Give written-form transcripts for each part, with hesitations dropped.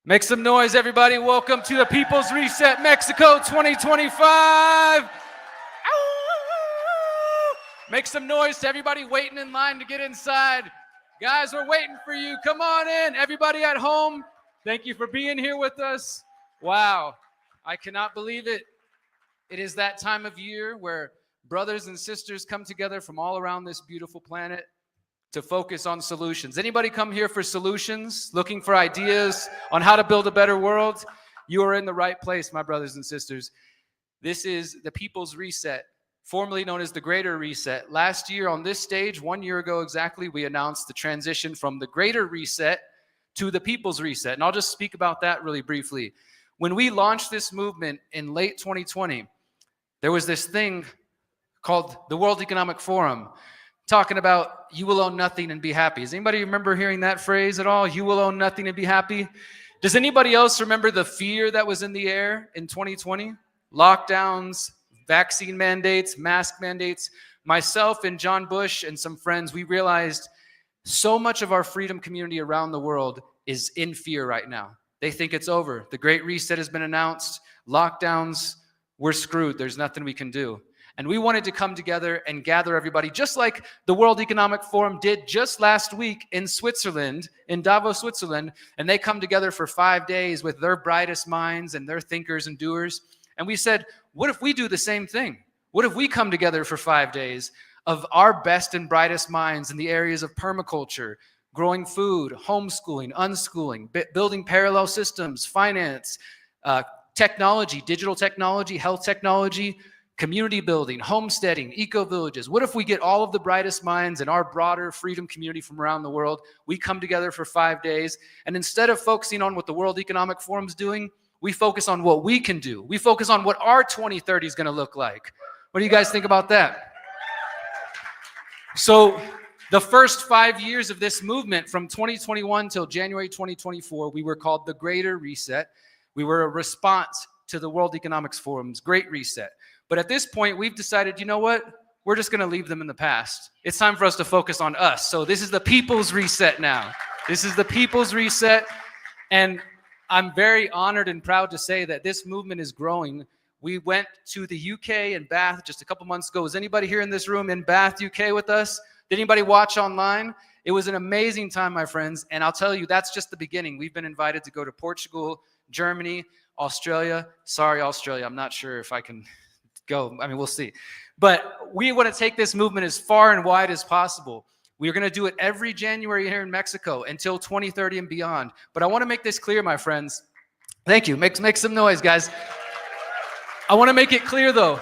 Make some noise, everybody. Welcome to the People's Reset Mexico 2025. Make some noise to everybody waiting in line to get inside. Guys, we're waiting for you. Come on in. Everybody at home, thank you for being here with us. Wow, I cannot believe it. It is that time of year where brothers and sisters come together from all around this beautiful planet to focus on solutions. Anybody come here for solutions, looking for ideas on how to build a better world? You are in the right place, my brothers and sisters. This is the People's Reset, formerly known as the Greater Reset. Last year on this stage, 1 year ago exactly, we announced the transition from the Greater Reset to the People's Reset. And I'll just speak about that really briefly. When we launched this movement in late 2020, there was this thing called the World Economic Forum, talking about you will own nothing and be happy. Does anybody remember hearing that phrase at all? You will own nothing and be happy. Does anybody else remember the fear that was in the air in 2020? Lockdowns, vaccine mandates, mask mandates. Myself and John Bush and some friends, we realized so much of our freedom community around the world is in fear right now. They think it's over. The Great Reset has been announced. Lockdowns, we're screwed. There's nothing we can do. And we wanted to come together and gather everybody, just like the World Economic Forum did just last week in Switzerland, in Davos, Switzerland. And they come together for 5 days with their brightest minds and their thinkers and doers. And we said, what if we do the same thing? What if we come together for 5 days of our best and brightest minds in the areas of permaculture, growing food, homeschooling, unschooling, building parallel systems, finance, technology, digital technology, health technology, community building, homesteading, eco-villages. What if we get all of the brightest minds in our broader freedom community from around the world? We come together for 5 days, and instead of focusing on what the World Economic Forum is doing, we focus on what we can do. We focus on what our 2030 is going to look like. What do you guys think about that? So the first 5 years of this movement, from 2021 till January 2024, we were called the Greater Reset. We were a response to the World Economics Forum's Great Reset. But at this point, we've decided, you know what? We're just going to leave them in the past. It's time for us to focus on us. So this is the People's Reset now. This is the People's Reset. And I'm very honored and proud to say that this movement is growing. We went to the UK and Bath just a couple months ago. Was anybody here in this room in Bath, UK with us? Did anybody watch online? It was an amazing time, my friends. And I'll tell you, that's just the beginning. We've been invited to go to Portugal, Germany, Australia. Sorry, Australia. I'm not sure if I can go. I mean, we'll see. But we want to take this movement as far and wide as possible. We're going to do it every January here in Mexico until 2030 and beyond. But I want to make this clear, my friends. Thank you. Make some noise, guys. I want to make it clear, though.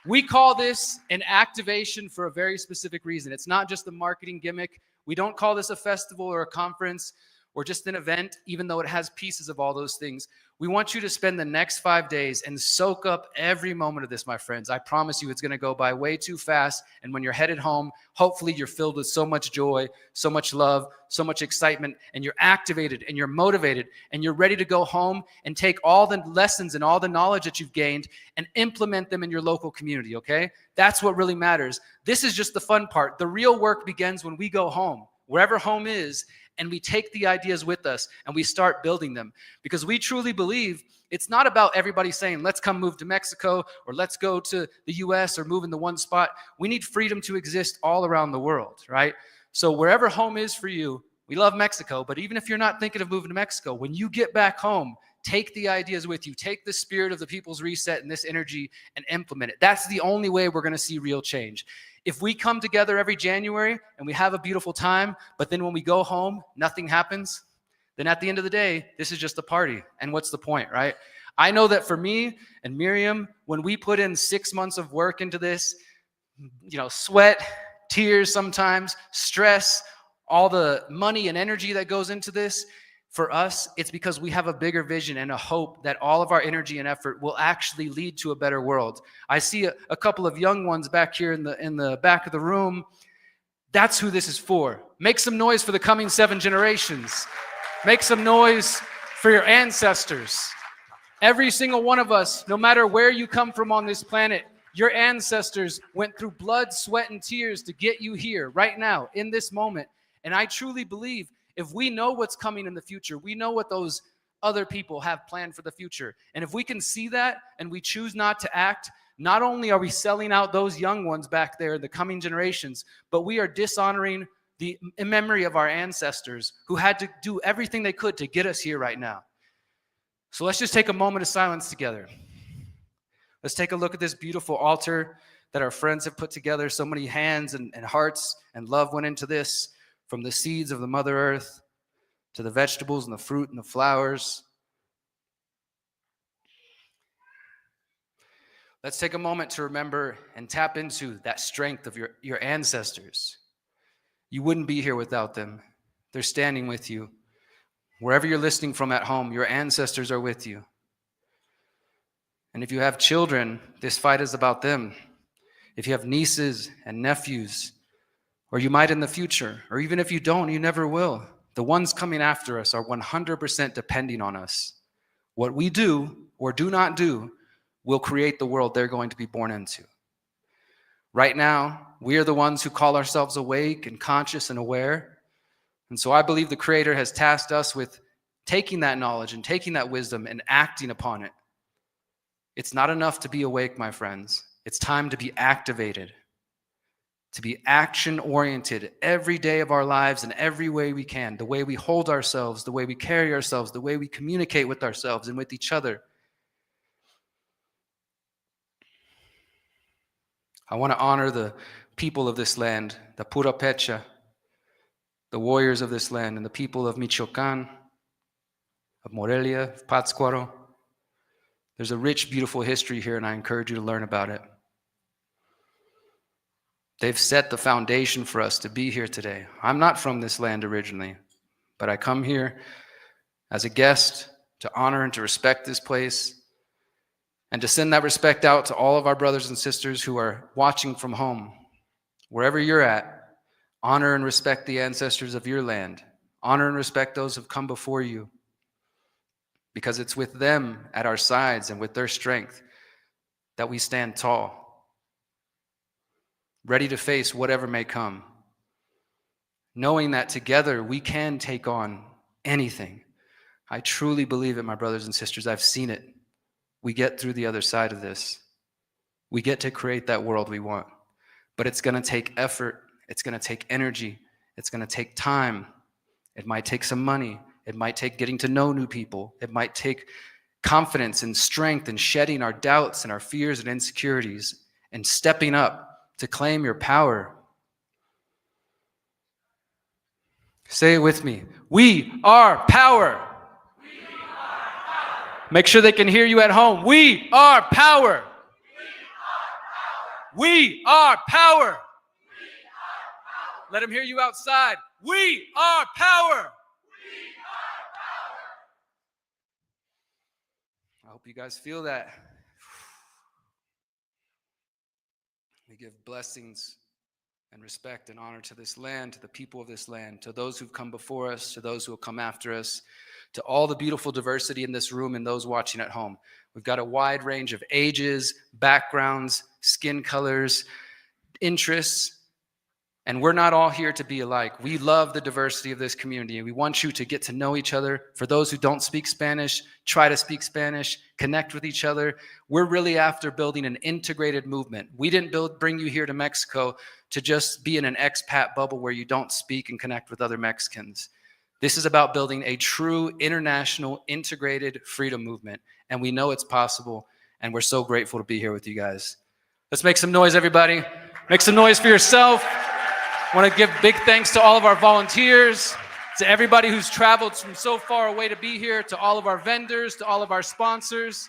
We call this an activation for a very specific reason. It's not just a marketing gimmick. We don't call this a festival or a conference or just an event, even though it has pieces of all those things. We want you to spend the next 5 days and soak up every moment of this, my friends. I promise you it's going to go by way too fast. And when you're headed home, hopefully you're filled with so much joy, so much love, so much excitement, and you're activated and you're motivated and you're ready to go home and take all the lessons and all the knowledge that you've gained and implement them in your local community, okay? That's what really matters. This is just the fun part. The real work begins when we go home, wherever home is, and we take the ideas with us and we start building them, because we truly believe it's not about everybody saying, let's come move to Mexico or let's go to the US or move into one spot. We need freedom to exist all around the world, right? So wherever home is for you, we love Mexico, but even if you're not thinking of moving to Mexico, when you get back home, take the ideas with you, take the spirit of the People's Reset and this energy and implement it. That's the only way we're going to see real change. If we come together every January and we have a beautiful time, but then when we go home, nothing happens, then at the end of the day, this is just a party. And what's the point, right? I know that for me and Miriam, when we put in 6 months of work into this, sweat, tears sometimes, stress, all the money and energy that goes into this, for us, it's because we have a bigger vision and a hope that all of our energy and effort will actually lead to a better world. I see a couple of young ones back here in the back of the room. That's who this is for. Make some noise for the coming 7 generations. Make some noise for your ancestors. Every single one of us, no matter where you come from on this planet, your ancestors went through blood, sweat, and tears to get you here right now in this moment. And I truly believe if we know what's coming in the future, we know what those other people have planned for the future. And if we can see that and we choose not to act, not only are we selling out those young ones back there, the coming generations, but we are dishonoring the memory of our ancestors who had to do everything they could to get us here right now. So let's just take a moment of silence together. Let's take a look at this beautiful altar that our friends have put together. So many hands and hearts and love went into this. From the seeds of the Mother Earth to the vegetables and the fruit and the flowers. Let's take a moment to remember and tap into that strength of your ancestors. You wouldn't be here without them. They're standing with you. Wherever you're listening from at home, your ancestors are with you. And if you have children, this fight is about them. If you have nieces and nephews, or you might in the future, or even if you don't, you never will. The ones coming after us are 100% depending on us. What we do or do not do will create the world they're going to be born into. Right now, we are the ones who call ourselves awake and conscious and aware. And so I believe the Creator has tasked us with taking that knowledge and taking that wisdom and acting upon it. It's not enough to be awake, my friends. It's time to be activated, to be action-oriented every day of our lives in every way we can, the way we hold ourselves, the way we carry ourselves, the way we communicate with ourselves and with each other. I want to honor the people of this land, the Purépecha, the warriors of this land, and the people of Michoacán, of Morelia, of Pátzcuaro. There's a rich, beautiful history here, and I encourage you to learn about it. They've set the foundation for us to be here today. I'm not from this land originally, but I come here as a guest to honor and to respect this place and to send that respect out to all of our brothers and sisters who are watching from home. Wherever you're at, honor and respect the ancestors of your land. Honor and respect those who've come before you, because it's with them at our sides and with their strength that we stand tall, ready to face whatever may come, knowing that together we can take on anything. I truly believe it, my brothers and sisters. I've seen it. We get through the other side of this. We get to create that world we want. But it's going to take effort. It's going to take energy. It's going to take time. It might take some money. It might take getting to know new people. It might take confidence and strength and shedding our doubts and our fears and insecurities and stepping up to claim your power. Say it with me. We are power. We are power. Make sure they can hear you at home. We are power. We are power. Let them hear you outside. We are power. I hope you guys feel that. We give blessings and respect and honor to this land, to the people of this land, to those who've come before us, to those who will come after us, to all the beautiful diversity in this room and those watching at home. We've got a wide range of ages, backgrounds, skin colors, interests, and we're not all here to be alike. We love the diversity of this community, and we want you to get to know each other. For those who don't speak Spanish, try to speak Spanish, connect with each other. We're really after building an integrated movement. We didn't bring you here to Mexico to just be in an expat bubble where you don't speak and connect with other Mexicans. This is about building a true international integrated freedom movement, and we know it's possible, and we're so grateful to be here with you guys. Let's make some noise, everybody. Make some noise for yourself. I want to give big thanks to all of our volunteers, to everybody who's traveled from so far away to be here, to all of our vendors, to all of our sponsors.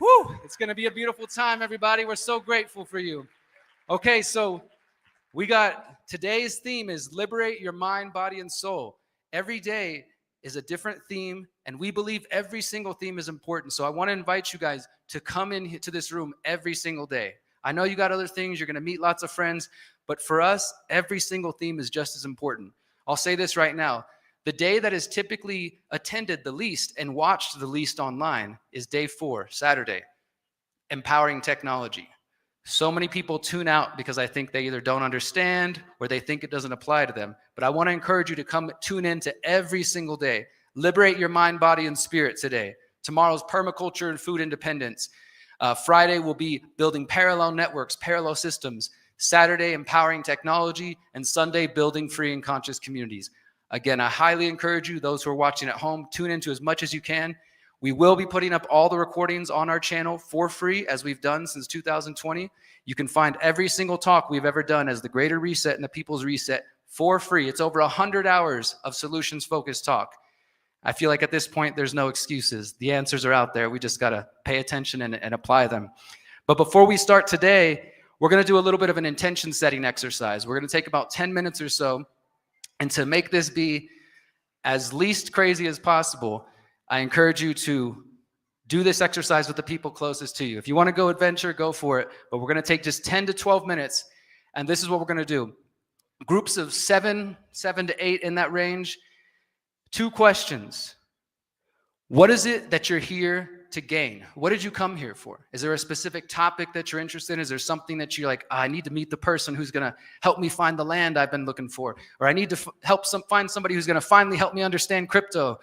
Woo! It's going to be a beautiful time, everybody. We're so grateful for you. Okay, so today's theme is Liberate Your Mind, Body, and Soul. Every day is a different theme, and we believe every single theme is important. So I want to invite you guys to come into this room every single day. I know you got other things. You're going to meet lots of friends. But for us, every single theme is just as important. I'll say this right now. The day that is typically attended the least and watched the least online is day 4, Saturday, empowering technology. So many people tune out because I think they either don't understand or they think it doesn't apply to them. But I want to encourage you to come tune in to every single day. Liberate your mind, body, and spirit today. Tomorrow's permaculture and food independence. Friday will be building parallel networks, parallel systems. Saturday, empowering technology, and Sunday, building free and conscious communities. Again, I highly encourage you, those who are watching at home, tune into as much as you can. We will be putting up all the recordings on our channel for free, as we've done since 2020. You can find every single talk we've ever done as the Greater Reset and the People's Reset for free. It's over 100 hours of solutions-focused talk. I feel like at this point, there's no excuses. The answers are out there. We just got to pay attention and apply them. But before we start today, we're going to do a little bit of an intention setting exercise. We're going to take about 10 minutes or so. And to make this be as least crazy as possible, I encourage you to do this exercise with the people closest to you. If you want to go adventure, go for it. But we're going to take just 10 to 12 minutes. And this is what we're going to do. Groups of 7 to 8 in that range. 2 questions. What is it that you're here to gain? What did you come here for? Is there a specific topic that you're interested in? Is there something that you're like, I need to meet the person who's going to help me find the land I've been looking for? Or I need to find somebody who's going to finally help me understand crypto?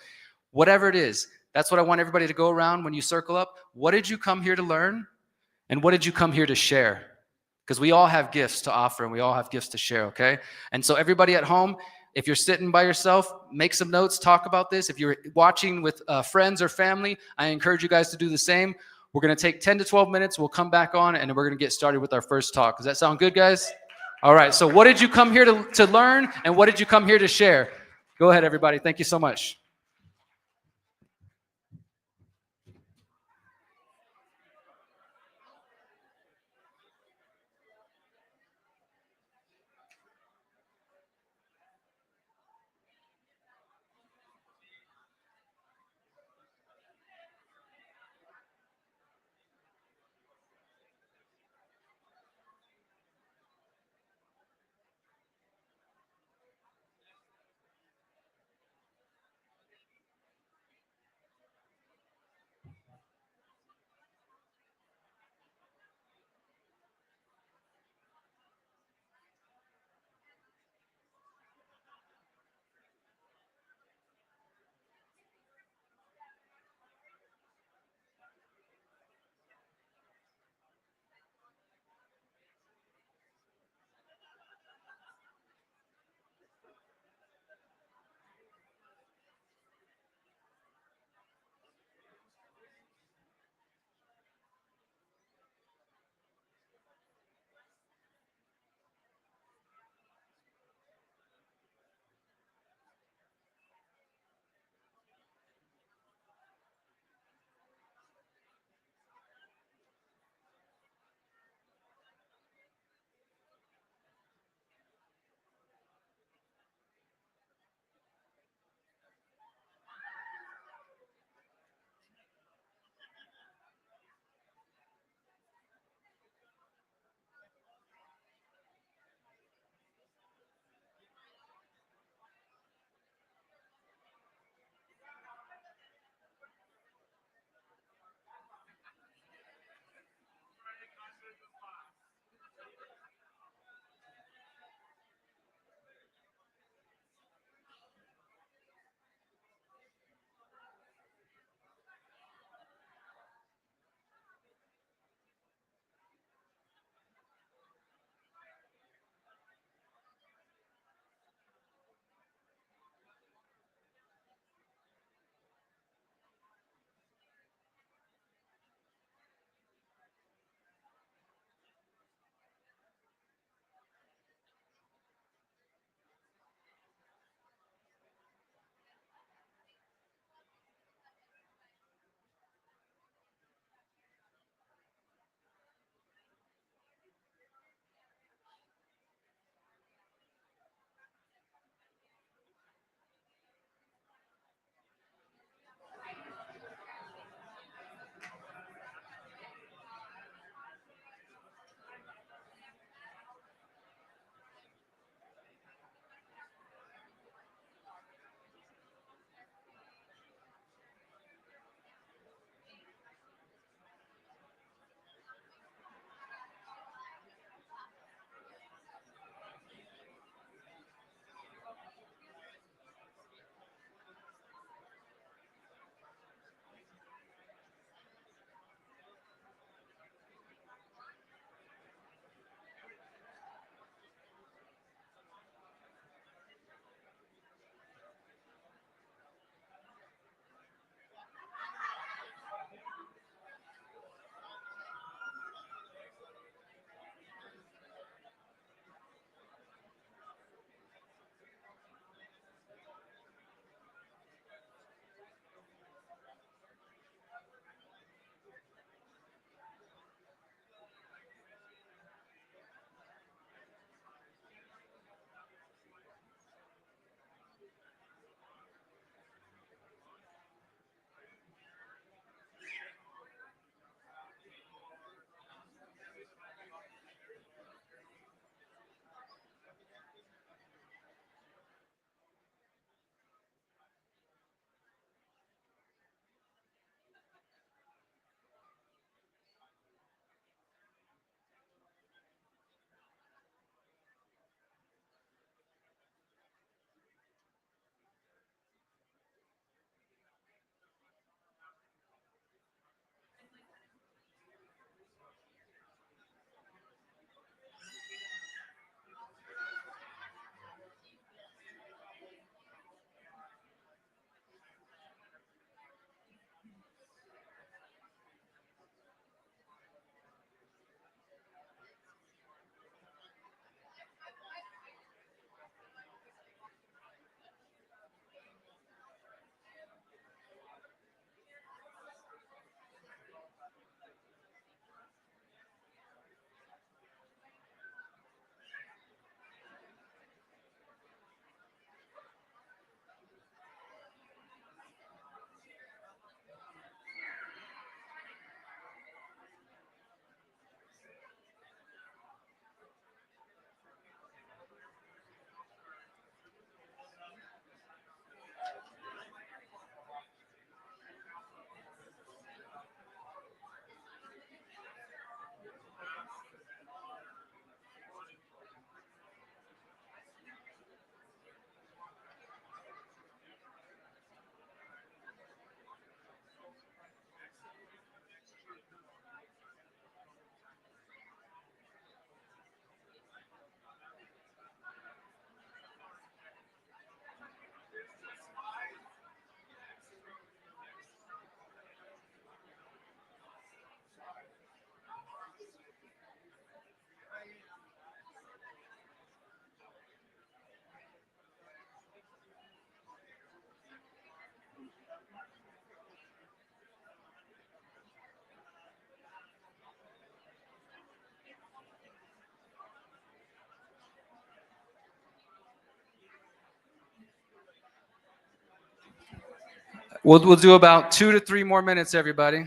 Whatever it is, that's what I want everybody to go around when you circle up. What did you come here to learn? And what did you come here to share? Because we all have gifts to offer and we all have gifts to share, okay? And so everybody at home, if you're sitting by yourself, make some notes, talk about this. If you're watching with friends or family, I encourage you guys to do the same. We're going to take 10 to 12 minutes. We'll come back on and we're going to get started with our first talk. Does that sound good, guys? All right. So what did you come here to learn and what did you come here to share? Go ahead, everybody. Thank you so much. We'll do about 2 to 3 more minutes, everybody.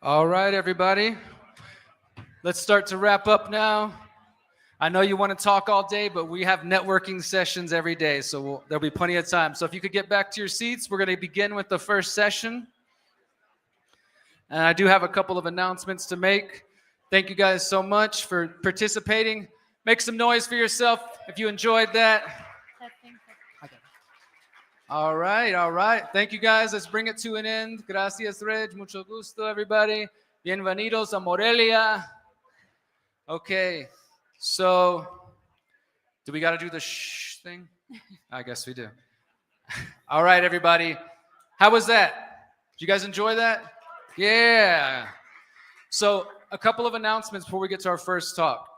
All right, everybody. Let's start to wrap up now. I know you want to talk all day, but we have networking sessions every day, so there'll be plenty of time. So if you could get back to your seats, we're going to begin with the first session. And I do have a couple of announcements to make. Thank you guys so much for participating. Make some noise for yourself if you enjoyed that. All right. Thank you guys. Let's bring it to an end. Gracias, Reg. Mucho gusto, everybody. Bienvenidos a Morelia. Okay, so do we got to do the shh thing? I guess we do. All right, everybody. How was that? Did you guys enjoy that? Yeah. So a couple of announcements before we get to our first talk.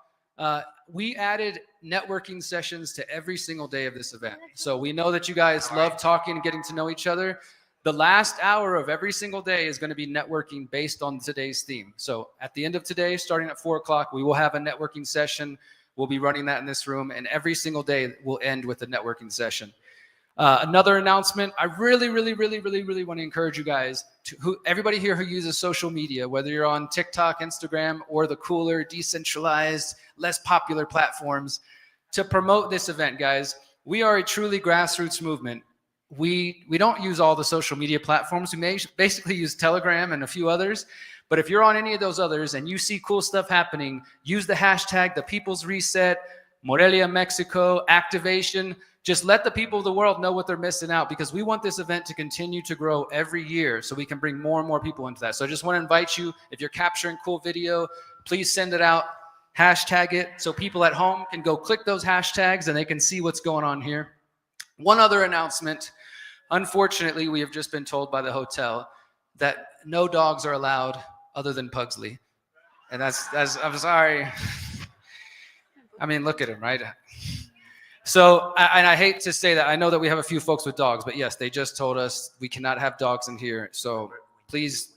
We added networking sessions to every single day of this event. So we know that you guys love talking and getting to know each other. The last hour of every single day is going to be networking based on today's theme. So at the end of today, starting at 4 o'clock, we will have a networking session. We'll be running that in this room, and every single day will end with a networking session. Another announcement, I really want to encourage you guys, everybody here who uses social media, whether you're on TikTok, Instagram, or the cooler, decentralized, less popular platforms, to promote this event, guys. We are a truly grassroots movement. We don't use all the social media platforms. We basically use Telegram and a few others. But if you're on any of those others and you see cool stuff happening, use the hashtag, the People's Reset, Morelia, Mexico, activation. Just let the people of the world know what they're missing out, because we want this event to continue to grow every year so we can bring more and more people into that. So I just want to invite you, if you're capturing cool video, please send it out, hashtag it, so people at home can go click those hashtags and they can see what's going on here. One other announcement. Unfortunately, we have just been told by the hotel that no dogs are allowed other than Pugsley. And that's I'm sorry. I mean, look at him, right? So, and I hate to say that. I know that we have a few folks with dogs, but yes, they just told us we cannot have dogs in here. So please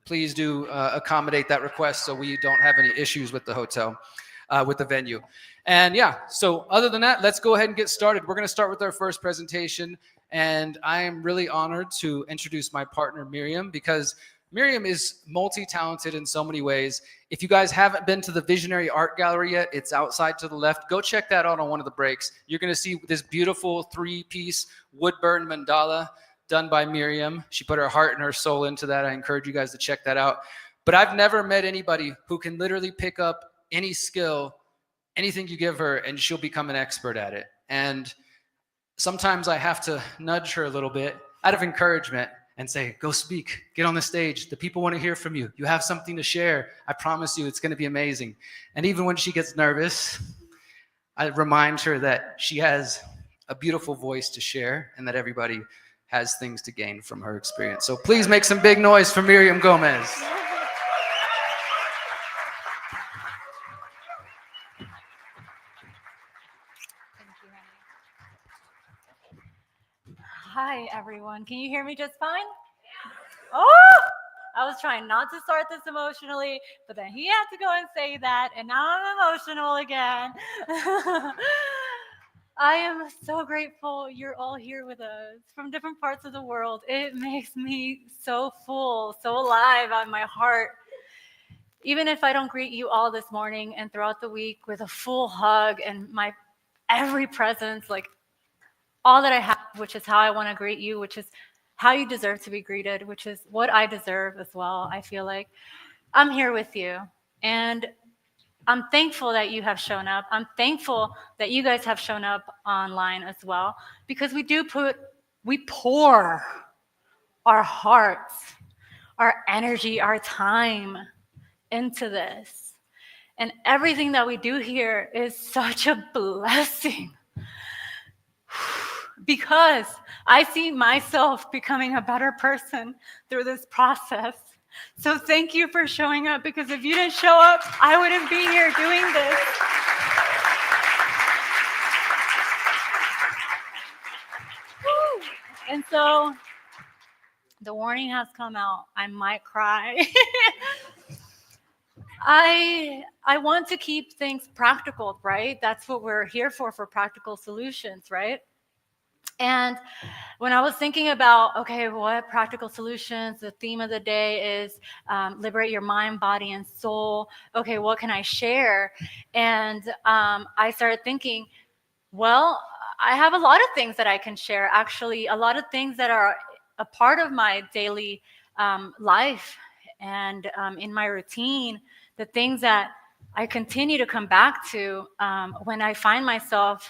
do accommodate that request so we don't have any issues with the hotel, with the venue. And yeah, so other than that, let's go ahead and get started. We're going to start with our first presentation. And I am really honored to introduce my partner, Miriam, because Miriam is multi-talented in so many ways. If you guys haven't been to the Visionary Art Gallery yet, it's outside to the left. Go check that out on one of the breaks. You're going to see this beautiful 3-piece wood-burn mandala done by Miriam. She put her heart and her soul into that. I encourage you guys to check that out. But I've never met anybody who can literally pick up any skill, anything you give her, and she'll become an expert at it. And sometimes I have to nudge her a little bit out of encouragement and say, go speak, get on the stage. The people want to hear from you. You have something to share. I promise you it's going to be amazing. And even when she gets nervous, I remind her that she has a beautiful voice to share and that everybody has things to gain from her experience. So please make some big noise for Miriam Gomez. Hi, everyone. Can you hear me just fine? Oh, I was trying not to start this emotionally, but then he had to go and say that, and now I'm emotional again. I am so grateful you're all here with us from different parts of the world. It makes me so full, so alive on my heart. Even if I don't greet you all this morning and throughout the week with a full hug and my every presence, like all that I have, which is how I want to greet you, which is how you deserve to be greeted, which is what I deserve as well. I feel like I'm here with you. And I'm thankful that you have shown up. I'm thankful that you guys have shown up online as well, because we pour our hearts, our energy, our time into this. And everything that we do here is such a blessing. Because I see myself becoming a better person through this process. So thank you for showing up, because if you didn't show up, I wouldn't be here doing this. Woo. And so the warning has come out. I might cry. I want to keep things practical, right? That's what we're here for practical solutions, right? And when I was thinking about, okay, what practical solutions, the theme of the day is liberate your mind, body, and soul. Okay, what can I share? And I started thinking, well, I have a lot of things that I can share, actually, a lot of things that are a part of my daily life and in my routine, the things that I continue to come back to when I find myself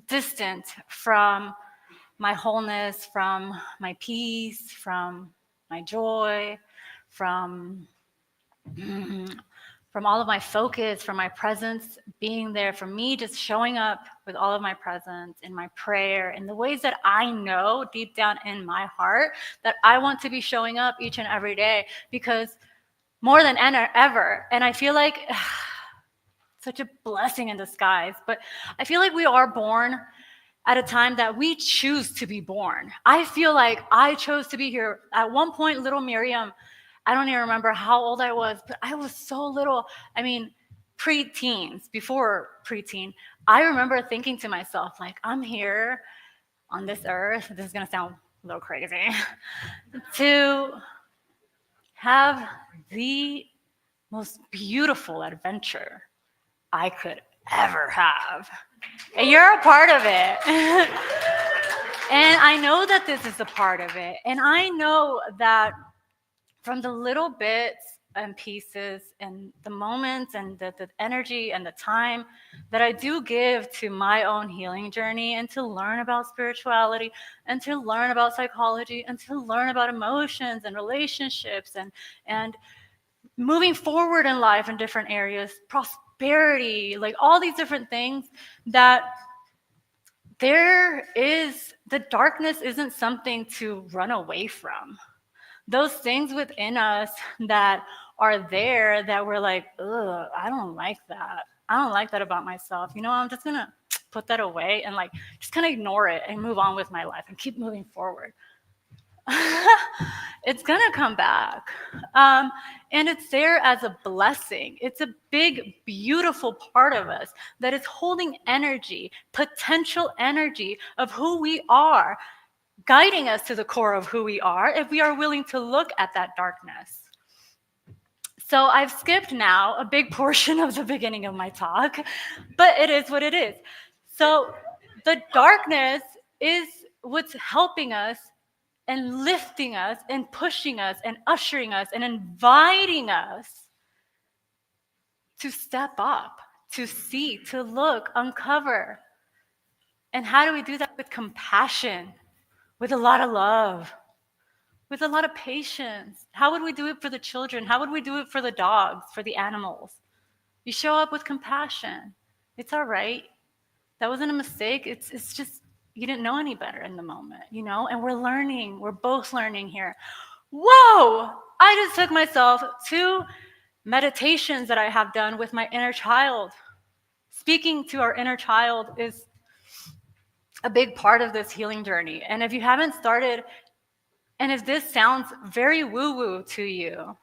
distant from my wholeness, from my peace, from my joy, from all of my focus, from my presence being there, for me just showing up with all of my presence in my prayer, in the ways that I know deep down in my heart that I want to be showing up each and every day, because more than ever, and I feel like such a blessing in disguise, but I feel like we are born at a time that we choose to be born. I feel like I chose to be here. At one point, little Miriam, I don't even remember how old I was, but I was so little. I mean, pre-teens, before preteen, I remember thinking to myself, like, I'm here on this earth, this is gonna sound a little crazy, to have the most beautiful adventure I could ever have. And you're a part of it. And I know that this is a part of it. And I know that from the little bits and pieces and the moments and the energy and the time that I do give to my own healing journey, and to learn about spirituality, and to learn about psychology, and to learn about emotions and relationships and moving forward in life in different areas, prosperity, like all these different things, that the darkness isn't something to run away from. Those things within us that are there that we're like, ugh, I don't like that. I don't like that about myself. I'm just going to put that away and like just kind of ignore it and move on with my life and keep moving forward. It's going to come back. And it's there as a blessing. It's a big, beautiful part of us that is holding energy, potential energy of who we are, guiding us to the core of who we are if we are willing to look at that darkness. So I've skipped now a big portion of the beginning of my talk, but it is what it is. So the darkness is what's helping us and lifting us and pushing us and ushering us and inviting us to step up, to see, to look, uncover. And how do we do that? With compassion, with a lot of love, with a lot of patience. How would we do it for the children? How would we do it for the dogs, for the animals? You show up with compassion. It's all right. That wasn't a mistake. It's just you didn't know any better in the moment, And we're learning. We're both learning here. Whoa! I just took myself to meditations that I have done with my inner child. Speaking to our inner child is a big part of this healing journey. And if you haven't started, and if this sounds very woo-woo to you,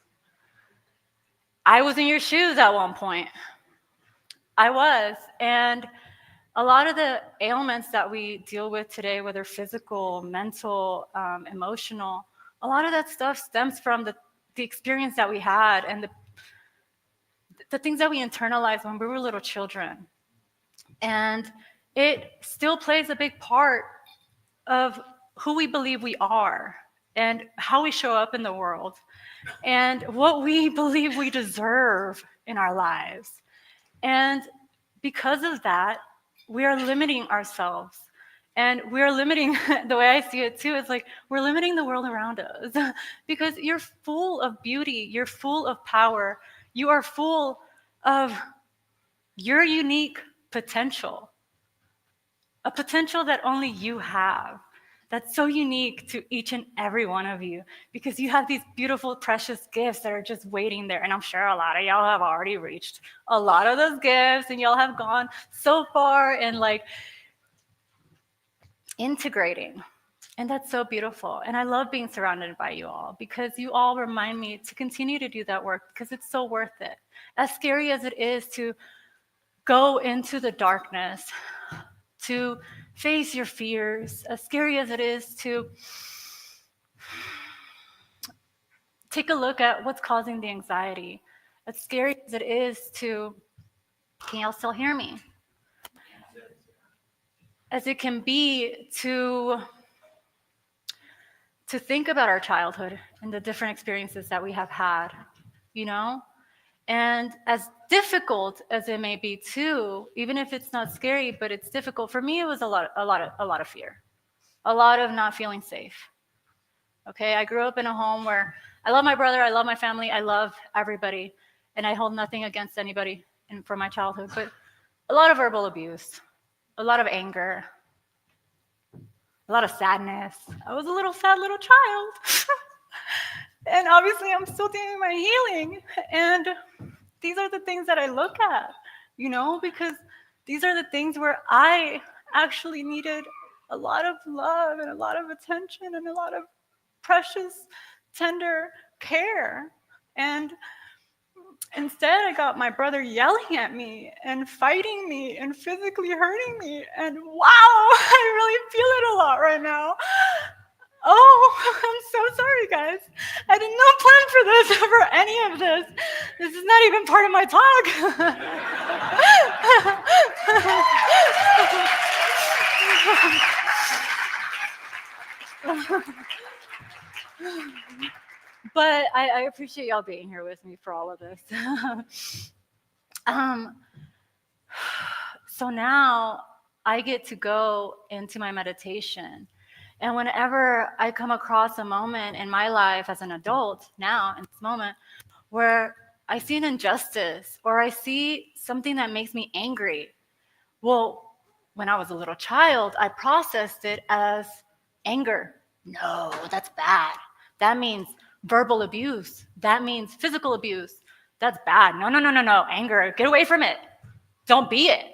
I was in your shoes at one point. I was. And a lot of the ailments that we deal with today, whether physical, mental, emotional, a lot of that stuff stems from the experience that we had and the things that we internalized when we were little children. And it still plays a big part of who we believe we are and how we show up in the world and what we believe we deserve in our lives. And because of that, we are limiting ourselves. And we're limiting, the way I see it too, is like we're limiting the world around us because you're full of beauty, you're full of power, you are full of your unique potential, a potential that only you have. That's so unique to each and every one of you because you have these beautiful, precious gifts that are just waiting there. And I'm sure a lot of y'all have already reached a lot of those gifts and y'all have gone so far and like integrating. And that's so beautiful. And I love being surrounded by you all because you all remind me to continue to do that work because it's so worth it. As scary as it is to go into the darkness, to face your fears, as scary as it is to take a look at what's causing the anxiety, as scary as it is to, can y'all still hear me? As it can be to think about our childhood and the different experiences that we have had, And as difficult as it may be too, even if it's not scary, but it's difficult, for me it was a lot of fear. A lot of not feeling safe. Okay, I grew up in a home where I love my brother, I love my family, I love everybody, and I hold nothing against anybody from my childhood, but a lot of verbal abuse, a lot of anger, a lot of sadness. I was a little sad little child. And obviously I'm still doing my healing. And these are the things that I look at, because these are the things where I actually needed a lot of love and a lot of attention and a lot of precious, tender care. And instead, I got my brother yelling at me and fighting me and physically hurting me. And wow, I really feel it a lot right now. Oh, I'm so sorry, guys. I did not plan for this, for any of this. This is not even part of my talk. But I appreciate y'all being here with me for all of this. So now I get to go into my meditation. And whenever I come across a moment in my life as an adult, now in this moment, where I see an injustice or I see something that makes me angry, well, when I was a little child, I processed it as anger. No, that's bad. That means Verbal abuse, that means physical abuse. That's bad. No, no, no, no, no. Anger, get away from it. Don't be it.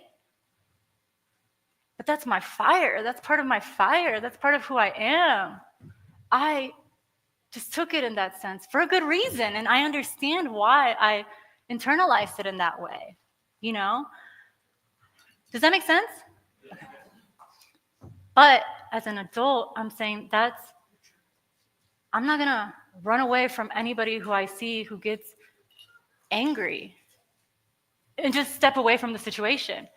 But that's my fire. That's part of my fire. That's part of who I am. I just took it in that sense for a good reason. And I understand why I internalized it in that way. You know? Does that make sense? Okay. But as an adult, I'm saying I'm not going to run away from anybody who I see who gets angry and just step away from the situation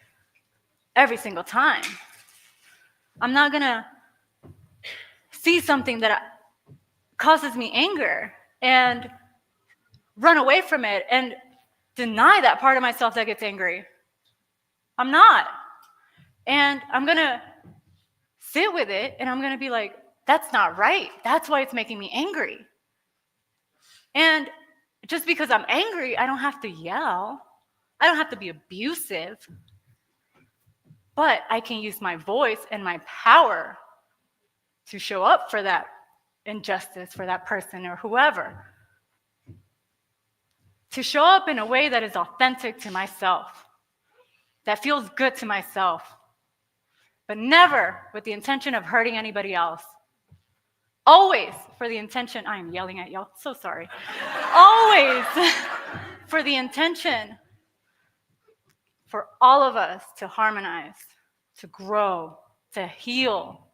every single time. I'm not going to see something that causes me anger and run away from it and deny that part of myself that gets angry. I'm not. And I'm going to sit with it and I'm going to be like, that's not right. That's why it's making me angry. And just because I'm angry, I don't have to yell. I don't have to be abusive. But I can use my voice and my power to show up for that injustice, for that person or whoever. To show up in a way that is authentic to myself, that feels good to myself, but never with the intention of hurting anybody else. Always for the intention, I am yelling at y'all, so sorry. Always for the intention for all of us to harmonize, to grow, to heal,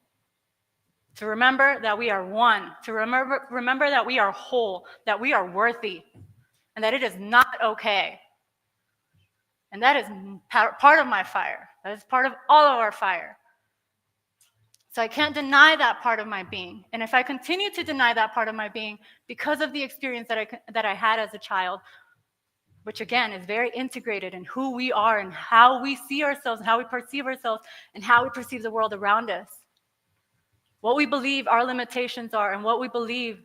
to remember that we are one, to remember that we are whole, that we are worthy, and that it is not okay. And that is part of my fire. That is part of all of our fire. So I can't deny that part of my being. And if I continue to deny that part of my being because of the experience that I had as a child, which again is very integrated in who we are and how we see ourselves and how we perceive ourselves and how we perceive the world around us. What we believe our limitations are and what we believe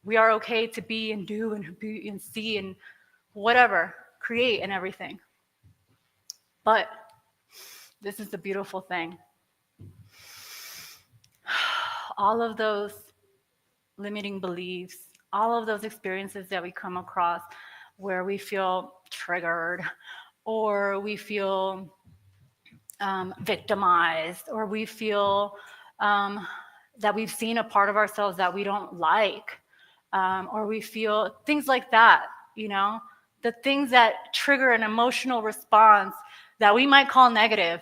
we are okay to be and do and see and whatever, create and everything. But this is the beautiful thing. All of those limiting beliefs, all of those experiences that we come across where we feel triggered or we feel victimized or we feel that we've seen a part of ourselves that we don't like, or we feel things like that, you know, the things that trigger an emotional response that we might call negative,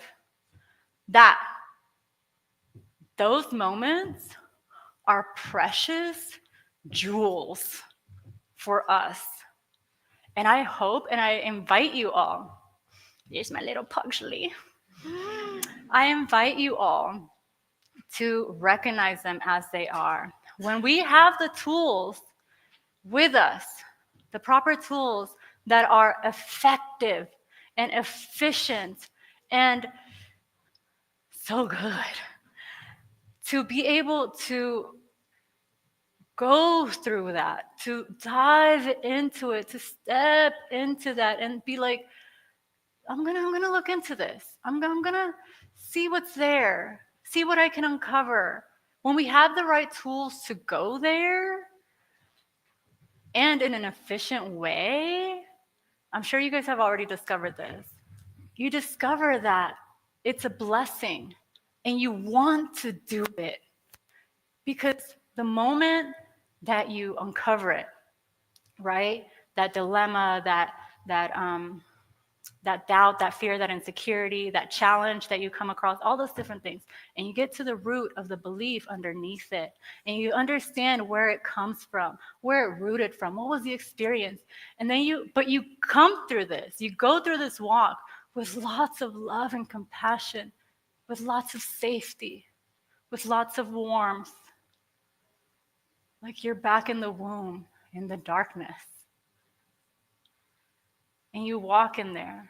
those moments are precious jewels for us. And I hope and I invite you all, here's my little Pugsley. I invite you all to recognize them as they are. When we have the tools with us, the proper tools that are effective and efficient and so good, to be able to go through that, to dive into it, to step into that and be like, I'm gonna look into this. I'm gonna see what's there, see what I can uncover. When we have the right tools to go there and in an efficient way, I'm sure you guys have already discovered this. You discover that it's a blessing and you want to do it because the moment that you uncover it, right? That dilemma, that doubt, that fear, that insecurity, that challenge that you come across, all those different things. And you get to the root of the belief underneath it. And you understand where it comes from, where it rooted from, what was the experience. And then you come through this, you go through this walk with lots of love and compassion, with lots of safety, with lots of warmth. Like you're back in the womb, in the darkness. And you walk in there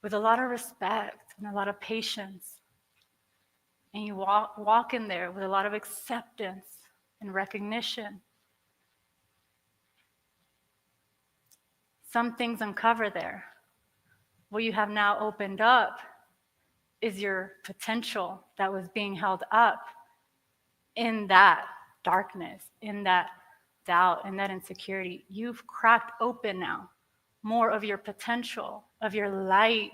with a lot of respect and a lot of patience. And you walk in there with a lot of acceptance and recognition. Some things uncover there. What you have now opened up is your potential that was being held up in that darkness, in that doubt, and that insecurity. You've cracked open now more of your potential, of your light,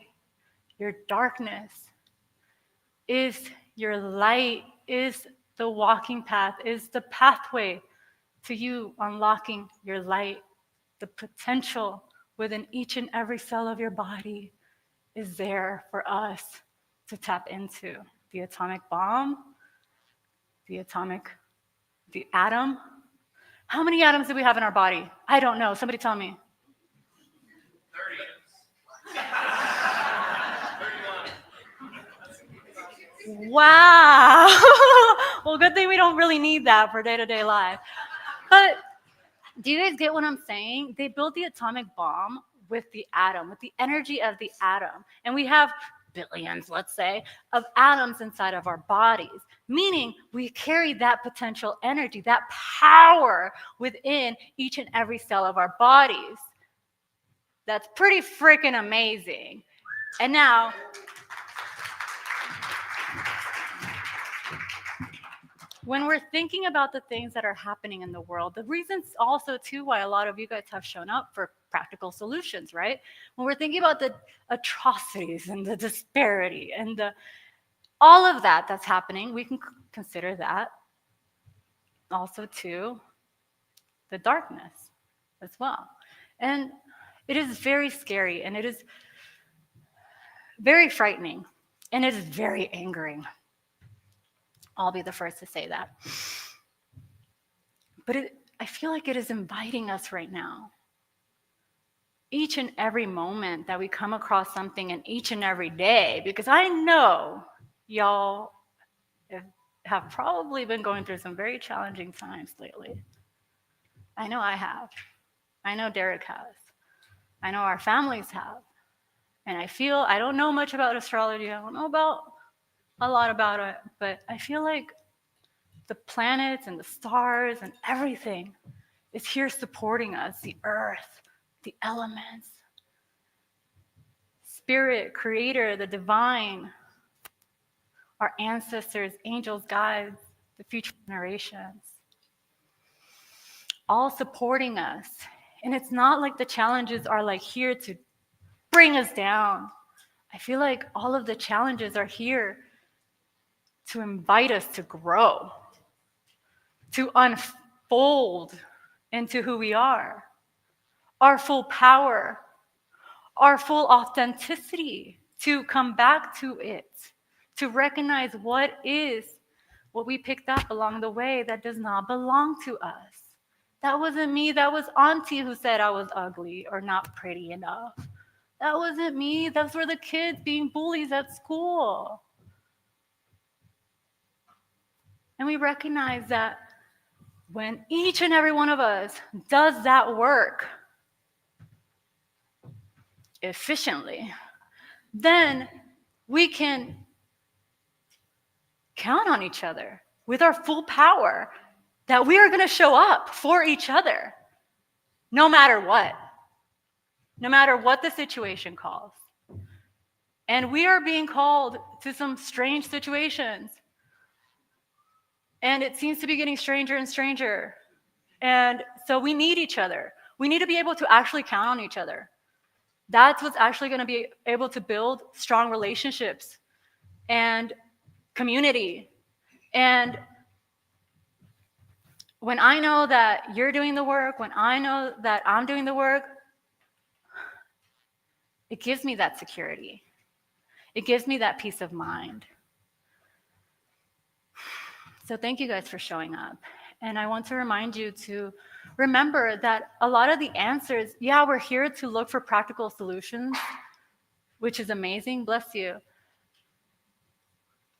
your darkness. Is your light, is the walking path, is the pathway to you unlocking your light. The potential within each and every cell of your body is there for us to tap into. The atomic bomb, the atom. How many atoms do we have in our body? I don't know. Somebody tell me. 30. Wow. Well, good thing we don't really need that for day-to-day life. But do you guys get what I'm saying? They built the atomic bomb with the atom, with the energy of the atom. And we have billions, let's say, of atoms inside of our bodies, meaning we carry that potential energy, that power within each and every cell of our bodies. That's pretty freaking amazing. And now, when we're thinking about the things that are happening in the world, the reasons also too why a lot of you guys have shown up for practical solutions, right? When we're thinking about the atrocities and the disparity and all of that that's happening, we can consider that also too the darkness as well. And it is very scary, and it is very frightening, and it is very angering. I'll be the first to say that. But I feel like it is inviting us right now. Each and every moment that we come across something, and each and every day, because I know y'all have probably been going through some very challenging times lately. I know I have. I know Derek has. I know our families have. And I don't know much about astrology. I don't know a lot about it, but I feel like the planets and the stars and everything is here supporting us. The earth, the elements, spirit, creator, the divine, our ancestors, angels, guides, the future generations, all supporting us. And it's not like the challenges are like here to bring us down. I feel like all of the challenges are here to invite us to grow, to unfold into who we are, our full power, our full authenticity, to come back to it, to recognize what we picked up along the way that does not belong to us. That wasn't me, that was Auntie who said I was ugly or not pretty enough. That wasn't me, those were the kids being bullies at school. And we recognize that when each and every one of us does that work efficiently, then we can count on each other with our full power that we are going to show up for each other no matter what the situation calls. And we are being called to some strange situations. And it seems to be getting stranger and stranger. And so we need each other. We need to be able to actually count on each other. That's what's actually going to be able to build strong relationships and community. And when I know that you're doing the work, when I know that I'm doing the work, it gives me that security. It gives me that peace of mind. So thank you guys for showing up. And I want to remind you to remember that a lot of the answers, we're here to look for practical solutions, which is amazing, bless you.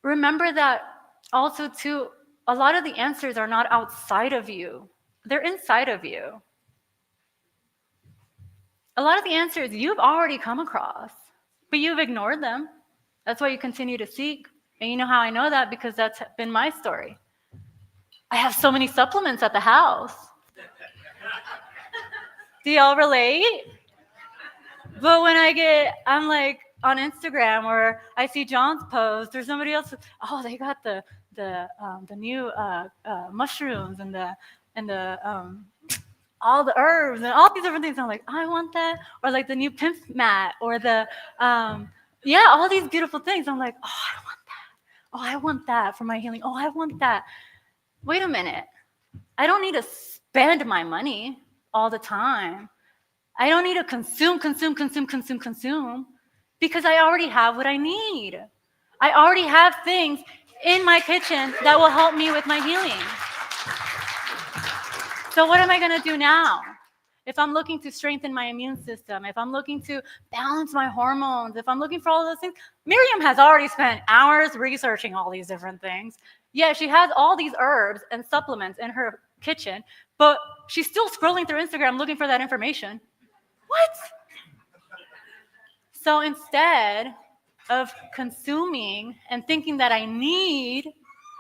Remember that also too, a lot of the answers are not outside of you, they're inside of you. A lot of the answers you've already come across, but you've ignored them. That's why you continue to seek. And you know how I know that? Because that's been my story. I have so many supplements at the house. Do y'all relate? But when I'm like on Instagram, or I see John's post or somebody else, they got the the new mushrooms and all the herbs and all these different things. I'm like, I want that. Or like the new pimp mat or all these beautiful things. I'm like, oh, I want that. Oh, I want that for my healing. Oh, I want that. Wait a minute. I don't need to spend my money all the time. I don't need to consume, because I already have what I need. I already have things in my kitchen that will help me with my healing. So what am I going to do now? If I'm looking to strengthen my immune system, if I'm looking to balance my hormones, if I'm looking for all those things, Miriam has already spent hours researching all these different things. Yeah, she has all these herbs and supplements in her kitchen, but she's still scrolling through Instagram looking for that information. What? So instead of consuming and thinking that I need,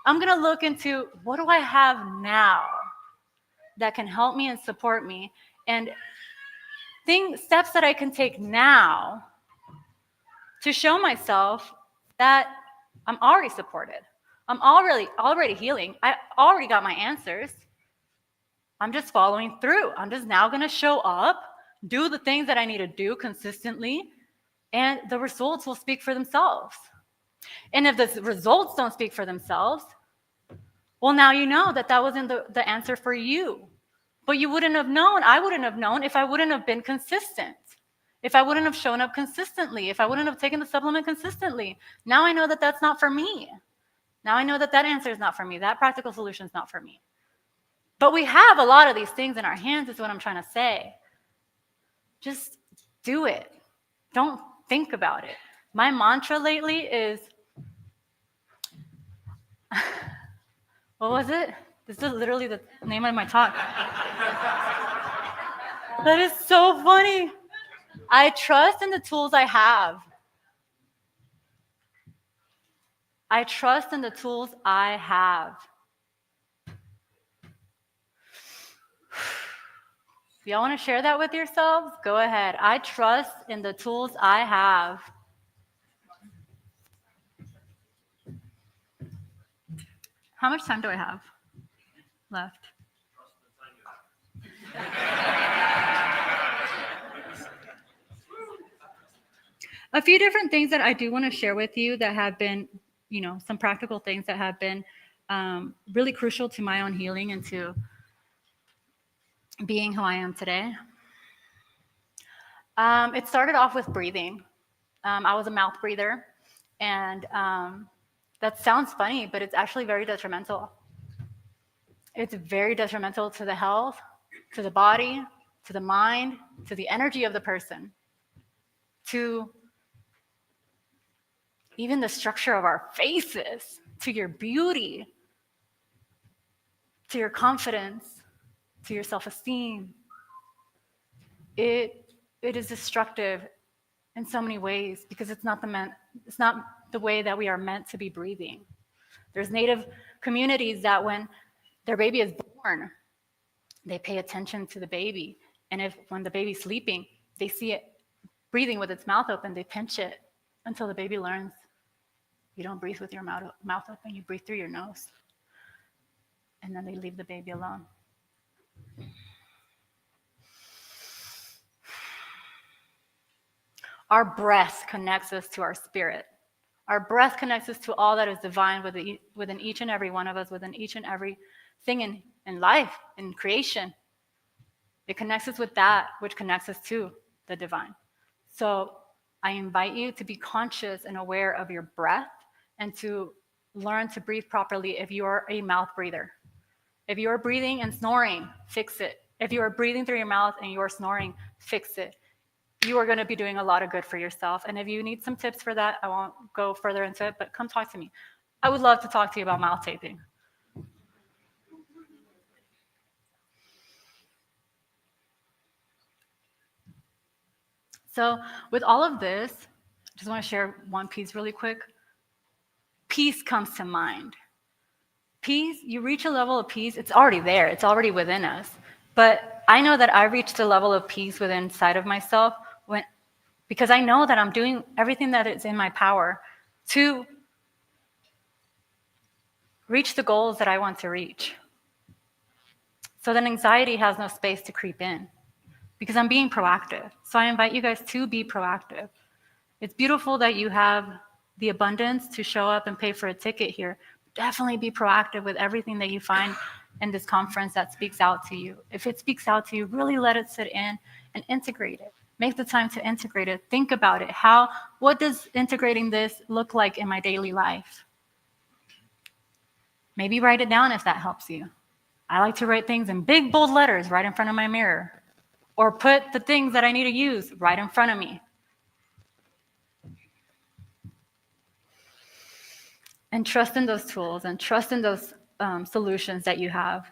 I'm going to look into what do I have now that can help me and support me, and steps that I can take now to show myself that I'm already supported. I'm already healing. I already got my answers. I'm just following through. I'm just now going to show up, do the things that I need to do consistently, and the results will speak for themselves. And if the results don't speak for themselves, well, now you know that wasn't the answer for you. But you wouldn't have known, I wouldn't have known if I wouldn't have been consistent, if I wouldn't have shown up consistently, if I wouldn't have taken the supplement consistently. Now I know that that's not for me. Now I know that answer is not for me. That practical solution is not for me. But we have a lot of these things in our hands, is what I'm trying to say. Just do it. Don't think about it. My mantra lately is, what was it? This is literally the name of my talk. That is so funny. I trust in the tools I have. I trust in the tools I have. If y'all want to share that with yourselves, go ahead. I trust in the tools I have. How much time do I have left? A few different things that I do want to share with you that have been, some practical things that have been really crucial to my own healing and to being who I am today. It started off with breathing. I was a mouth breather, and that sounds funny, but it's actually very detrimental. It's very detrimental to the health, to the body, to the mind, to the energy of the person, to even the structure of our faces, to your beauty, to your confidence, to your self-esteem. It is destructive in so many ways because it's not the way that we are meant to be breathing. There's Native communities that when their baby is born, they pay attention to the baby. And when the baby's sleeping, they see it breathing with its mouth open, they pinch it until the baby learns you don't breathe with your mouth open, you breathe through your nose. And then they leave the baby alone. Our breath connects us to our spirit. Our breath connects us to all that is divine within each and every one of us, within each and every thing in life, in creation. It connects us with that which connects us to the divine. So I invite you to be conscious and aware of your breath and to learn to breathe properly if you are a mouth breather. If you are breathing and snoring, fix it. If you are breathing through your mouth and you are snoring, fix it. You are going to be doing a lot of good for yourself. And if you need some tips for that, I won't go further into it, but come talk to me. I would love to talk to you about mouth taping. So with all of this, I just want to share one piece really quick. Peace comes to mind. Peace, you reach a level of peace, it's already there, it's already within us. But I know that I reached a level of peace within inside of myself because I know that I'm doing everything that is in my power to reach the goals that I want to reach. So then anxiety has no space to creep in because I'm being proactive. So I invite you guys to be proactive. It's beautiful that you have the abundance to show up and pay for a ticket here. Definitely be proactive with everything that you find in this conference that speaks out to you. If it speaks out to you, really let it sit in and integrate it. Make the time to integrate it. Think about it. What does integrating this look like in my daily life? Maybe write it down if that helps you. I like to write things in big, bold letters right in front of my mirror, or put the things that I need to use right in front of me. And trust in those tools and trust in those solutions that you have.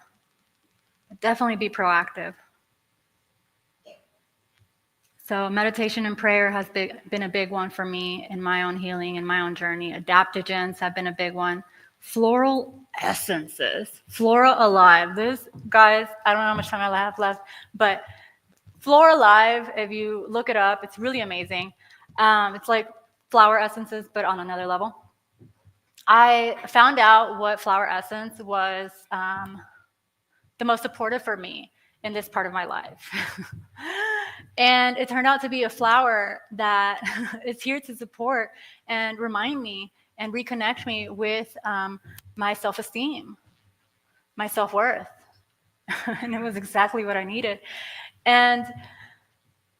Definitely be proactive. So meditation and prayer has been a big one for me in my own healing, in my own journey. Adaptogens have been a big one. Floral essences. Flora Alive. This, guys, I don't know how much time I have left, but Flora Alive, if you look it up, it's really amazing. It's like flower essences, but on another level. I found out what flower essence was the most supportive for me in this part of my life. And it turned out to be a flower that is here to support and remind me and reconnect me with my self-esteem, my self-worth. And it was exactly what I needed. And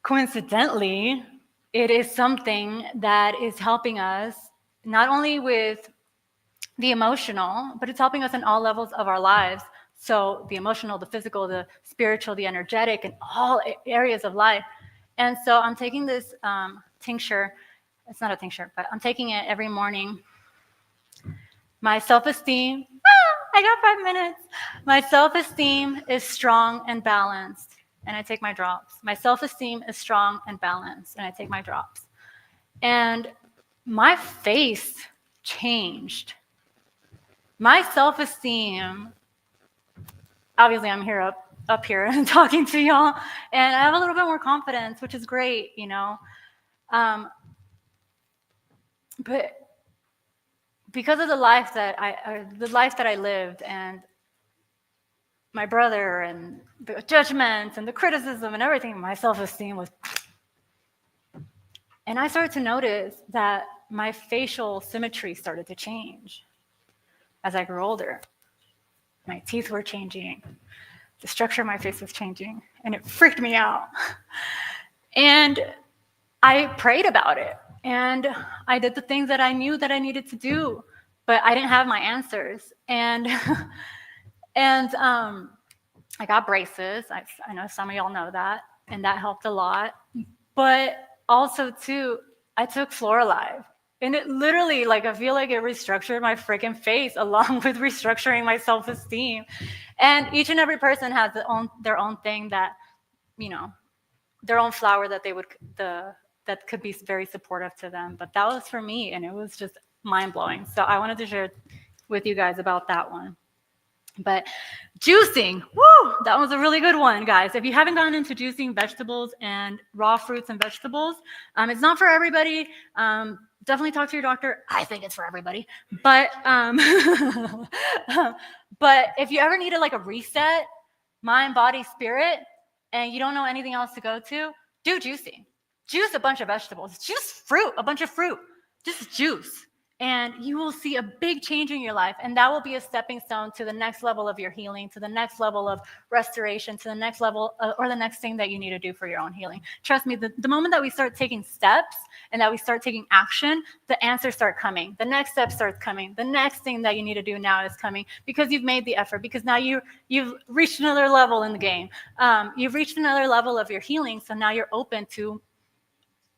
coincidentally, it is something that is helping us not only with the emotional, but it's helping us in all levels of our lives. So the emotional, the physical, the spiritual, the energetic, and all areas of life. And so I'm taking this tincture. It's not a tincture, but I'm taking it every morning. My self-esteem, I got 5 minutes. My self-esteem is strong and balanced, and I take my drops. My self-esteem is strong and balanced, and I take my drops. And my face changed. My self-esteem, obviously I'm here up here and talking to y'all, and I have a little bit more confidence, which is great, you know. But because of the life that I lived, and my brother, and the judgments and the criticism and everything, my self-esteem was. And I started to notice that my facial symmetry started to change as I grew older. My teeth were changing. The structure of my face was changing, and it freaked me out. And I prayed about it, and I did the things that I knew that I needed to do, but I didn't have my answers. And I got braces. I know some of y'all know that, and that helped a lot. But also, too, I took Floralive. And it literally, I feel like it restructured my freaking face along with restructuring my self-esteem. And each and every person has their own thing that, you know, their own flower that that could be very supportive to them. But that was for me, and it was just mind-blowing. So I wanted to share with you guys about that one. But juicing, woo, that was a really good one, guys. If you haven't gotten into juicing vegetables and raw fruits and vegetables, it's not for everybody. Definitely talk to your doctor. I think it's for everybody. But but if you ever needed a reset, mind, body, spirit, and you don't know anything else to go to, do juicing. Juice a bunch of vegetables. Juice fruit, a bunch of fruit. Just juice. And you will see a big change in your life. And that will be a stepping stone to the next level of your healing, to the next level of restoration, to the next level or the next thing that you need to do for your own healing. Trust me, the moment that we start taking steps and that we start taking action, the answers start coming. The next step starts coming. The next thing that you need to do now is coming because you've made the effort, because now you've reached another level in the game. You've reached another level of your healing. So now you're open to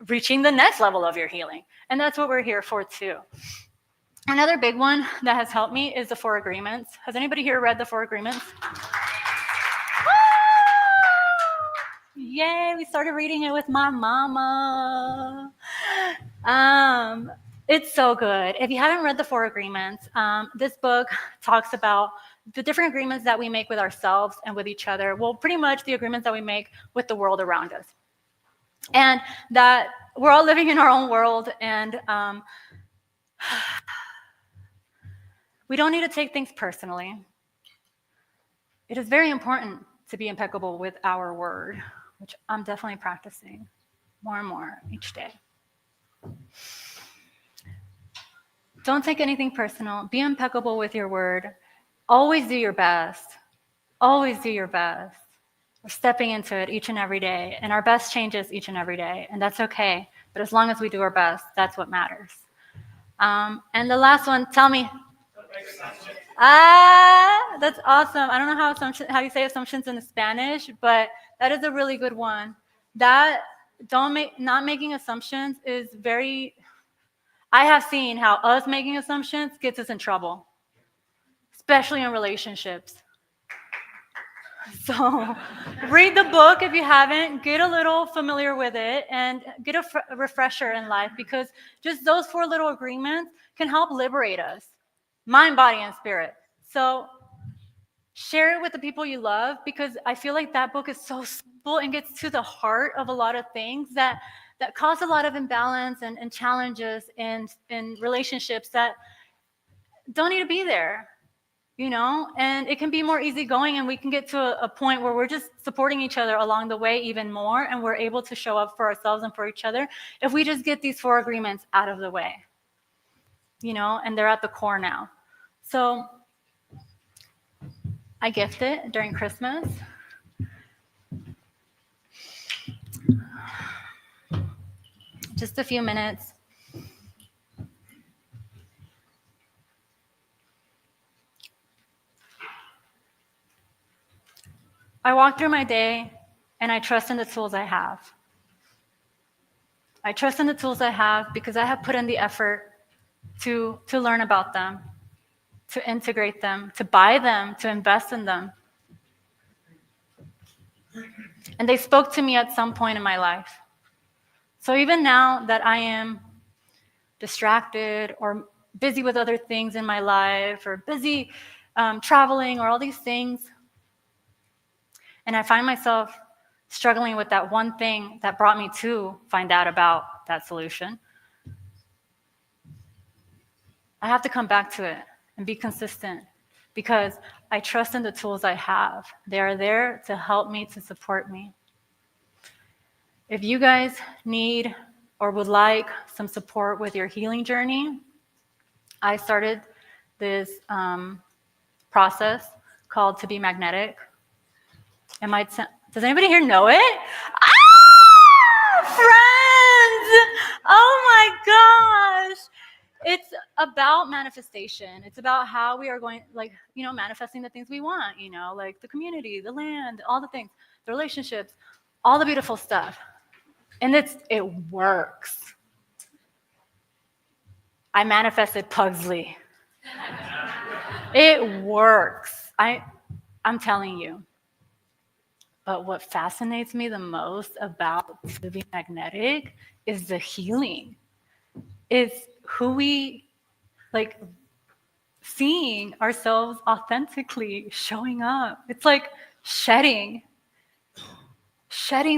reaching the next level of your healing. And that's what we're here for too. Another big one that has helped me is the 4 agreements. Has anybody here read the 4 agreements? Yay, we started reading it with my mama. It's so good. If you haven't read the 4 agreements, this book talks about the different agreements that we make with ourselves and with each other. Well, pretty much the agreements that we make with the world around us. And that we're all living in our own world, and We don't need to take things personally. It is very important to be impeccable with our word, which I'm definitely practicing more and more each day. Don't take anything personal. Be impeccable with your word. Always do your best. Always do your best. We're stepping into it each and every day, and our best changes each and every day, and that's okay. But as long as we do our best, that's what matters. And the last one, tell me. That's awesome. I don't know how you say assumptions in Spanish, but that is a really good one. That not making assumptions is very. I have seen how us making assumptions gets us in trouble, especially in relationships. So read the book if you haven't, get a little familiar with it, and get a refresher in life, because just those 4 little agreements can help liberate us, mind, body, and spirit. So share it with the people you love, because I feel like that book is so simple and gets to the heart of a lot of things that cause a lot of imbalance and challenges in relationships that don't need to be there. And it can be more easygoing, and we can get to a point where we're just supporting each other along the way even more, and we're able to show up for ourselves and for each other if we just get these 4 agreements out of the way, and they're at the core now. So I gift it during Christmas. Just a few minutes. I walk through my day, and I trust in the tools I have. I trust in the tools I have because I have put in the effort to learn about them, to integrate them, to buy them, to invest in them. And they spoke to me at some point in my life. So even now that I am distracted or busy with other things in my life, or busy traveling, or all these things, and I find myself struggling with that one thing that brought me to find out about that solution, I have to come back to it and be consistent, because I trust in the tools I have. They are there to help me, to support me. If you guys need or would like some support with your healing journey, I started this process called To Be Magnetic. Does anybody here know it? Friends! Oh my gosh! It's about manifestation. It's about how we are going, manifesting the things we want, like the community, the land, all the things, the relationships, all the beautiful stuff. And it works. I manifested Pugsley. It works. I'm telling you. But what fascinates me the most about To Be Magnetic is the healing. It's who we, seeing ourselves authentically showing up. It's like shedding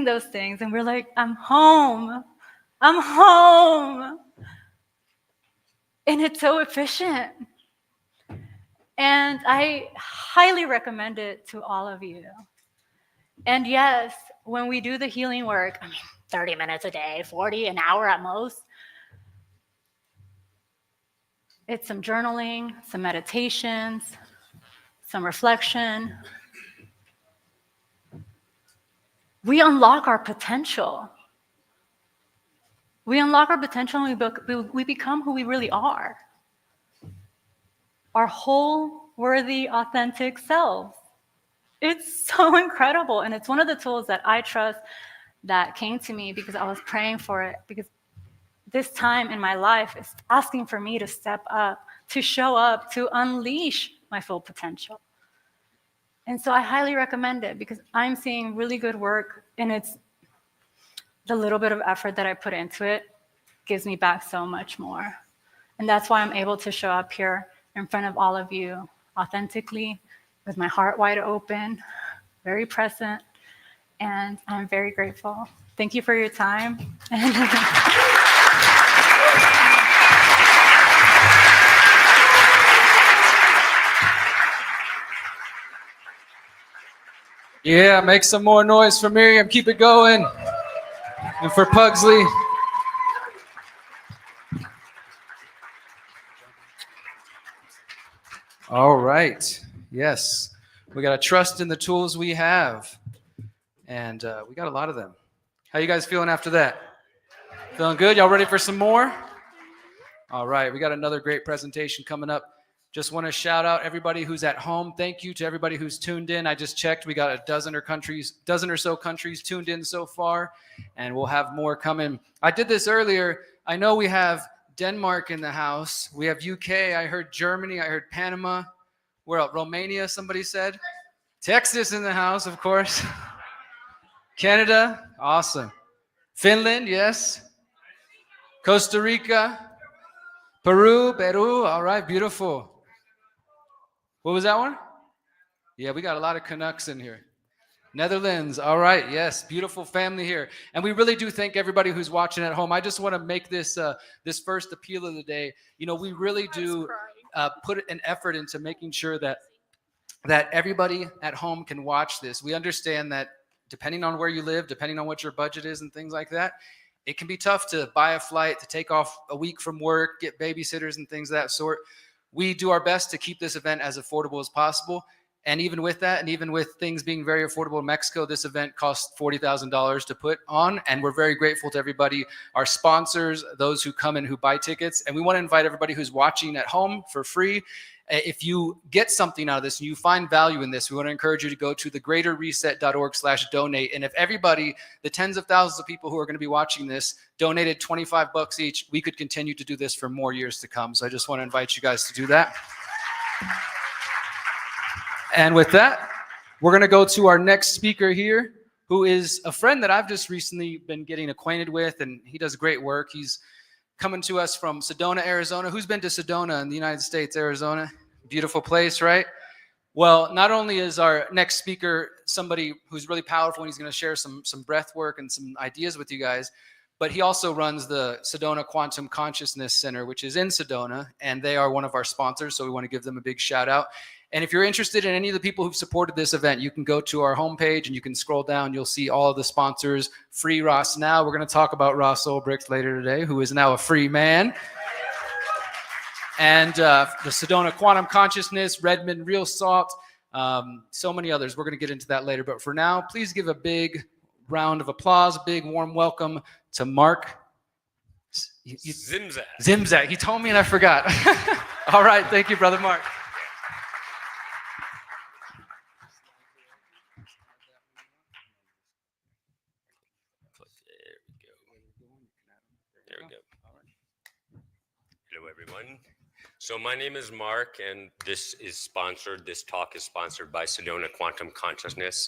those things. And we're like, I'm home. And it's so efficient. And I highly recommend it to all of you. And yes, when we do the healing work, 30 minutes a day, 40, an hour at most, it's some journaling, some meditations, some reflection. We unlock our potential. We unlock our potential, and we become who we really are. Our whole, worthy, authentic selves. It's so incredible. And it's one of the tools that I trust that came to me because I was praying for it. Because this time in my life is asking for me to step up, to show up, to unleash my full potential. And so I highly recommend it because I'm seeing really good work, and it's the little bit of effort that I put into it gives me back so much more. And that's why I'm able to show up here in front of all of you authentically, with my heart wide open, very present, and I'm very grateful. Thank you for your time. Yeah, make some more noise for Miriam. Keep it going. And for Pugsley. All right. Yes. We got to trust in the tools we have. And we got a lot of them. How you guys feeling after that? Feeling good? Y'all ready for some more? All right. We got another great presentation coming up. Just want to shout out everybody who's at home. Thank you to everybody who's tuned in. I just checked. We got a dozen or so countries tuned in so far, and we'll have more coming. I did this earlier. I know we have Denmark in the house. We have UK. I heard Germany. I heard Panama. Where else? Romania, somebody said. Texas in the house, of course. Canada. Awesome. Finland, yes. Costa Rica. Peru. All right, beautiful. What was that one? Yeah, we got a lot of Canucks in here. Netherlands. All right. Yes. Beautiful family here. And we really do thank everybody who's watching at home. I just want to make this this first appeal of the day. You know, we really do put an effort into making sure that everybody at home can watch this. We understand that depending on where you live, depending on what your budget is and things like that, it can be tough to buy a flight, to take off a week from work, get babysitters and things of that sort. We do our best to keep this event as affordable as possible. And even with that, and even with things being very affordable in Mexico, this event costs $40,000 to put on. And we're very grateful to everybody, our sponsors, those who come and who buy tickets. And we want to invite everybody who's watching at home for free. If you get something out of this and you find value in this, we want to encourage you to go to thegreaterreset.org/donate. And if everybody, the tens of thousands of people who are going to be watching this, donated $25 each, we could continue to do this for more years to come. So I just want to invite you guys to do that. And with that, we're going to go to our next speaker here, who is a friend that I've just recently been getting acquainted with, and he does great work. He's coming to us from Sedona, Arizona. Who's been to Sedona in the United States, Arizona? Beautiful place, right? Well, not only is our next speaker somebody who's really powerful, and he's going to share some breath work and some ideas with you guys, but he also runs the Sedona Quantum Consciousness Center, which is in Sedona, and they are one of our sponsors, so we want to give them a big shout out. And if you're interested in any of the people who've supported this event, you can go to our homepage and you can scroll down. You'll see all of the sponsors. Free Ross Now. We're going to talk about Ross Ulbricht later today, who is now a free man. And the Sedona Quantum Consciousness, Redmond Real Salt, so many others. We're going to get into that later. But for now, please give a big round of applause, a big warm welcome to Mark Zimzak. Zimzak. He told me and I forgot. All right. Thank you, Brother Mark. There we go. Hello, everyone. So my name is Mark, and this talk is sponsored by Sedona Quantum Consciousness.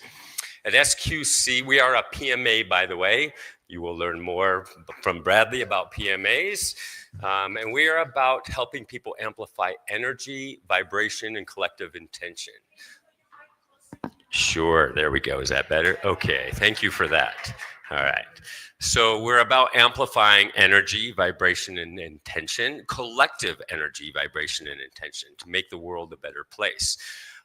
At SQC, we are a PMA, by the way. You will learn more from Bradley about PMAs. And we are about helping people amplify energy, vibration, and collective intention. Sure, there we go. Is that better? Okay, thank you for that. All right. So we're about amplifying energy, vibration, and intention, collective energy, vibration, and intention to make the world a better place.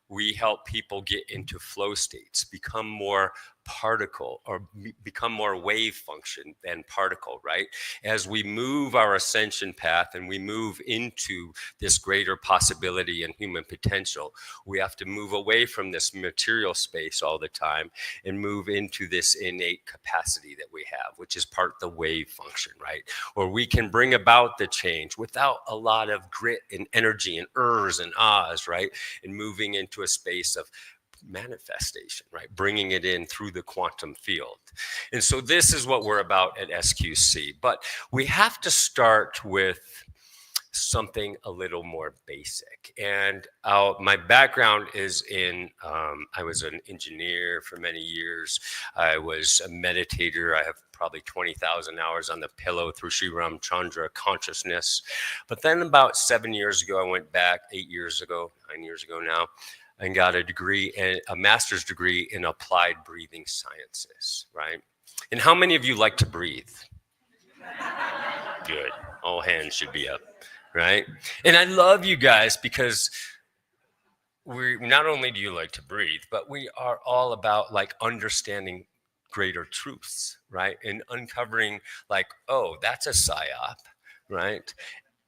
We help people get into flow states, become more particle or become more wave function than particle, right? As we move our ascension path and we move into this greater possibility and human potential, we have to move away from this material space all the time and move into this innate capacity that we have, which is part of the wave function, right? Or we can bring about the change without a lot of grit and energy and ers and ahs, right? And moving into a space of manifestation, right? Bringing it in through the quantum field. And so this is what we're about at SQC. But we have to start with something a little more basic. And my background is in, I was an engineer for many years. I was a meditator. I have probably 20,000 hours on the pillow through Sri Ramchandra consciousness. But then about 7 years ago, I went back, 8 years ago, 9 years ago now, and got a degree, a master's degree in applied breathing sciences, right? And how many of you like to breathe? Good. All hands should be up, right? And I love you guys because we not only do you like to breathe, but we are all about like understanding greater truths, right? And uncovering like, oh, that's a psyop, right?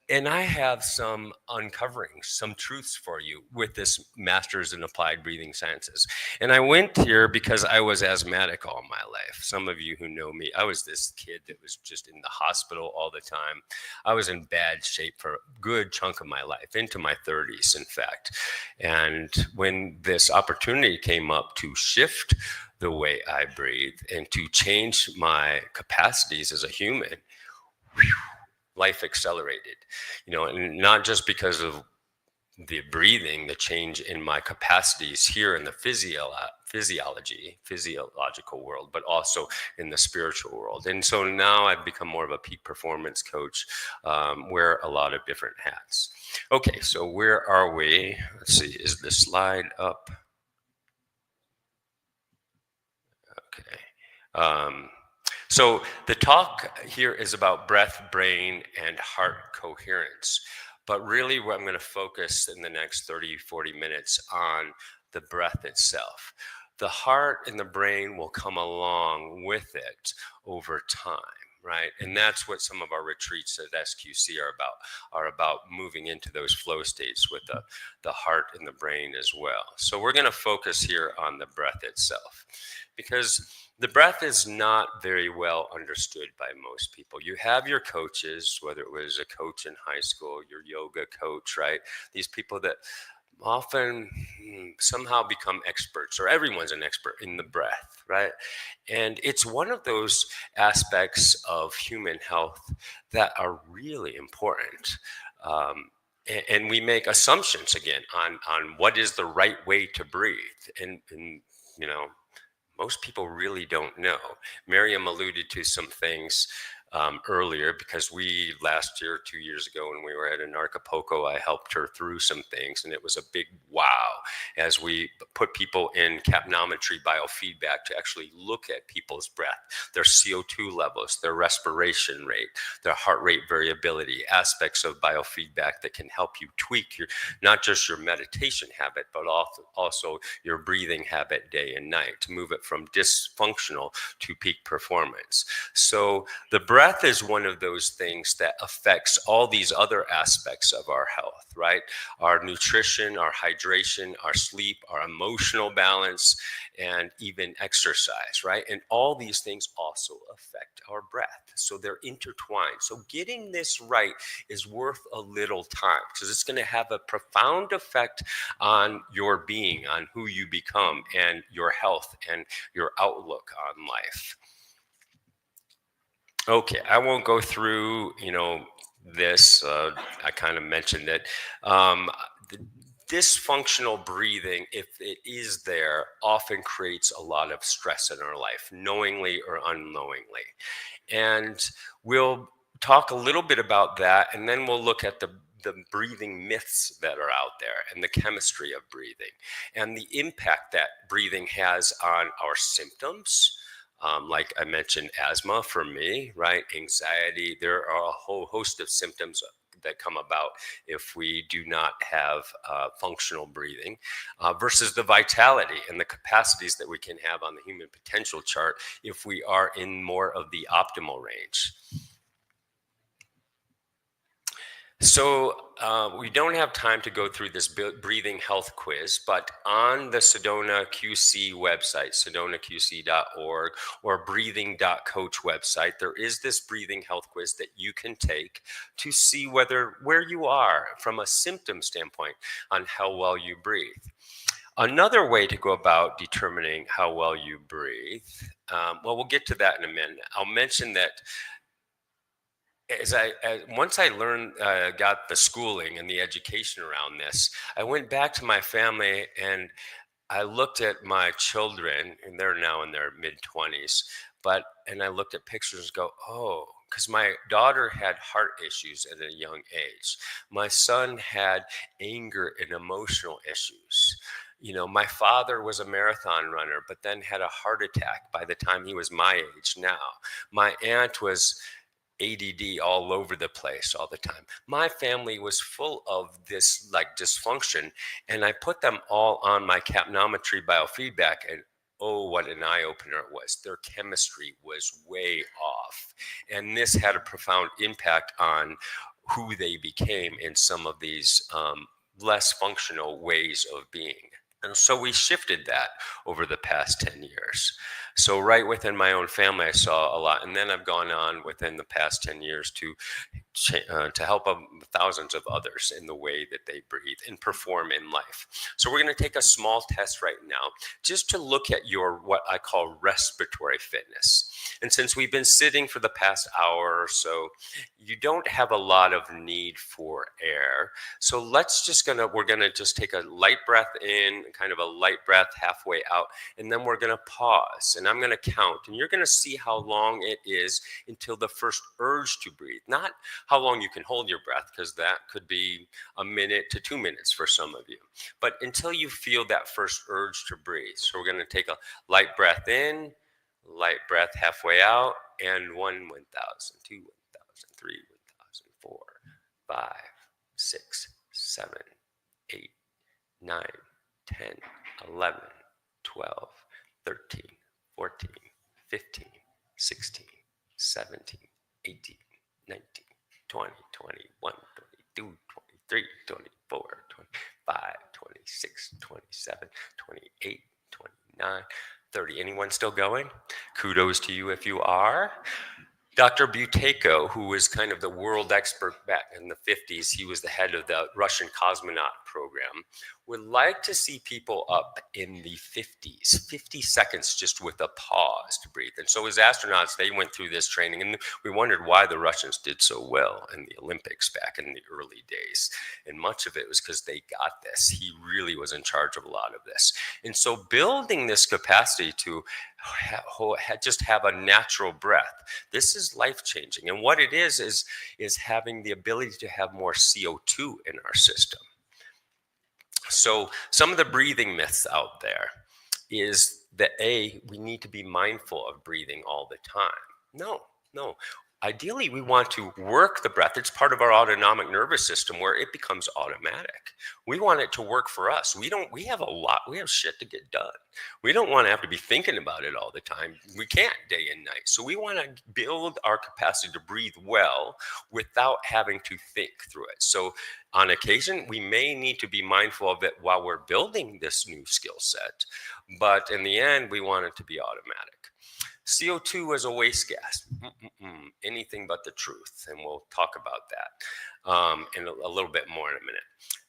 And I have some uncoverings, some truths for you with this master's in applied breathing sciences. And I went here because I was asthmatic all my life. Some of you who know me, I was this kid that was just in the hospital all the time. I was in bad shape for a good chunk of my life, into my 30s, in fact. And when this opportunity came up to shift the way I breathe and to change my capacities as a human, life accelerated, and not just because of the breathing, the change in my capacities here in the physiological world, but also in the spiritual world. And so now I've become more of a peak performance coach, wear a lot of different hats. Okay, so where are we? Let's see, is the slide up? Okay. So the talk here is about breath, brain, and heart coherence. But really, what I'm going to focus in the next 30, 40 minutes on the breath itself. The heart and the brain will come along with it over time, right? And that's what some of our retreats at SQC are about moving into those flow states with the heart and the brain as well. So we're going to focus here on the breath itself, because the breath is not very well understood by most people. You have your coaches, whether it was a coach in high school, your yoga coach, right? These people that often somehow become experts, or everyone's an expert in the breath, right? And it's one of those aspects of human health that are really important. And we make assumptions again on what is the right way to breathe. And most people really don't know. Miriam alluded to some things earlier, because we last year, 2 years ago, when we were at Acapulco, I helped her through some things, and it was a big wow as we put people in capnometry biofeedback to actually look at people's breath, their CO2 levels, their respiration rate, their heart rate variability, aspects of biofeedback that can help you tweak your, not just your meditation habit, but also your breathing habit day and night, to move it from dysfunctional to peak performance. So the breath is one of those things that affects all these other aspects of our health, right? Our nutrition, our hydration, our sleep, our emotional balance, and even exercise, right? And all these things also affect our breath. So they're intertwined. So getting this right is worth a little time, because it's going to have a profound effect on your being, on who you become, and your health and your outlook on life. Okay, I won't go through, this. I kind of mentioned it. The dysfunctional breathing, if it is there, often creates a lot of stress in our life, knowingly or unknowingly. And we'll talk a little bit about that, and then we'll look at the breathing myths that are out there, and the chemistry of breathing, and the impact that breathing has on our symptoms. Like I mentioned, asthma for me, right? Anxiety. There are a whole host of symptoms that come about if we do not have functional breathing, versus the vitality and the capacities that we can have on the human potential chart if we are in more of the optimal range. So we don't have time to go through this breathing health quiz, but on the Sedona QC website, sedonaqc.org or breathing.coach website, there is this breathing health quiz that you can take to see where you are from a symptom standpoint on how well you breathe. Another way to go about determining how well you breathe, well, we'll get to that in a minute. I'll mention that once I learned, got the schooling and the education around this, I went back to my family and I looked at my children, and they're now in their mid-20s, and I looked at pictures and go, oh, because my daughter had heart issues at a young age. My son had anger and emotional issues. My father was a marathon runner, but then had a heart attack by the time he was my age now. My aunt was ADD all over the place all the time. My family was full of this like dysfunction, and I put them all on my capnometry biofeedback, and oh, what an eye-opener it was. Their chemistry was way off. And this had a profound impact on who they became in some of these less functional ways of being. And so we shifted that over the past 10 years. So right within my own family, I saw a lot. And then I've gone on within the past 10 years to help thousands of others in the way that they breathe and perform in life. So we're going to take a small test right now just to look at your what I call respiratory fitness. And since we've been sitting for the past hour or so, you don't have a lot of need for air. So we're going to just take a light breath in, kind of a light breath halfway out, and then we're going to pause. And I'm going to count, and you're going to see how long it is until the first urge to breathe. Not how long you can hold your breath, because that could be a minute to 2 minutes for some of you. But until you feel that first urge to breathe. So we're going to take a light breath in, light breath halfway out, and 1, 1,000, 2, 1,000, 3, 1,000, 4, 5, 6, 7, 8, 9, 10, 11, 12, 13, 14, 15, 16, 17, 18, 19, 20, 21, 22, 23, 24, 25, 26, 27, 28, 29, 30. Anyone still going? Kudos to you if you are. Dr. Buteyko, who was kind of the world expert back in the 50s, he was the head of the Russian cosmonaut program, would like to see people up in the 50s, 50 seconds just with a pause to breathe. And so as astronauts, they went through this training, and we wondered why the Russians did so well in the Olympics back in the early days. And much of it was because they got this. He really was in charge of a lot of this. And so building this capacity to just have a natural breath, this is life-changing. And what it is having the ability to have more CO2 in our system. So some of the breathing myths out there is that we need to be mindful of breathing all the time. No. Ideally, we want to work the breath. It's part of our autonomic nervous system where it becomes automatic. We want it to work for us. We have shit to get done. We don't want to have to be thinking about it all the time. We can't day and night. So we want to build our capacity to breathe well without having to think through it. So on occasion, we may need to be mindful of it while we're building this new skill set. But in the end, we want it to be automatic. CO2 is a waste gas. Anything but the truth. And we'll talk about that in a little bit more in a minute.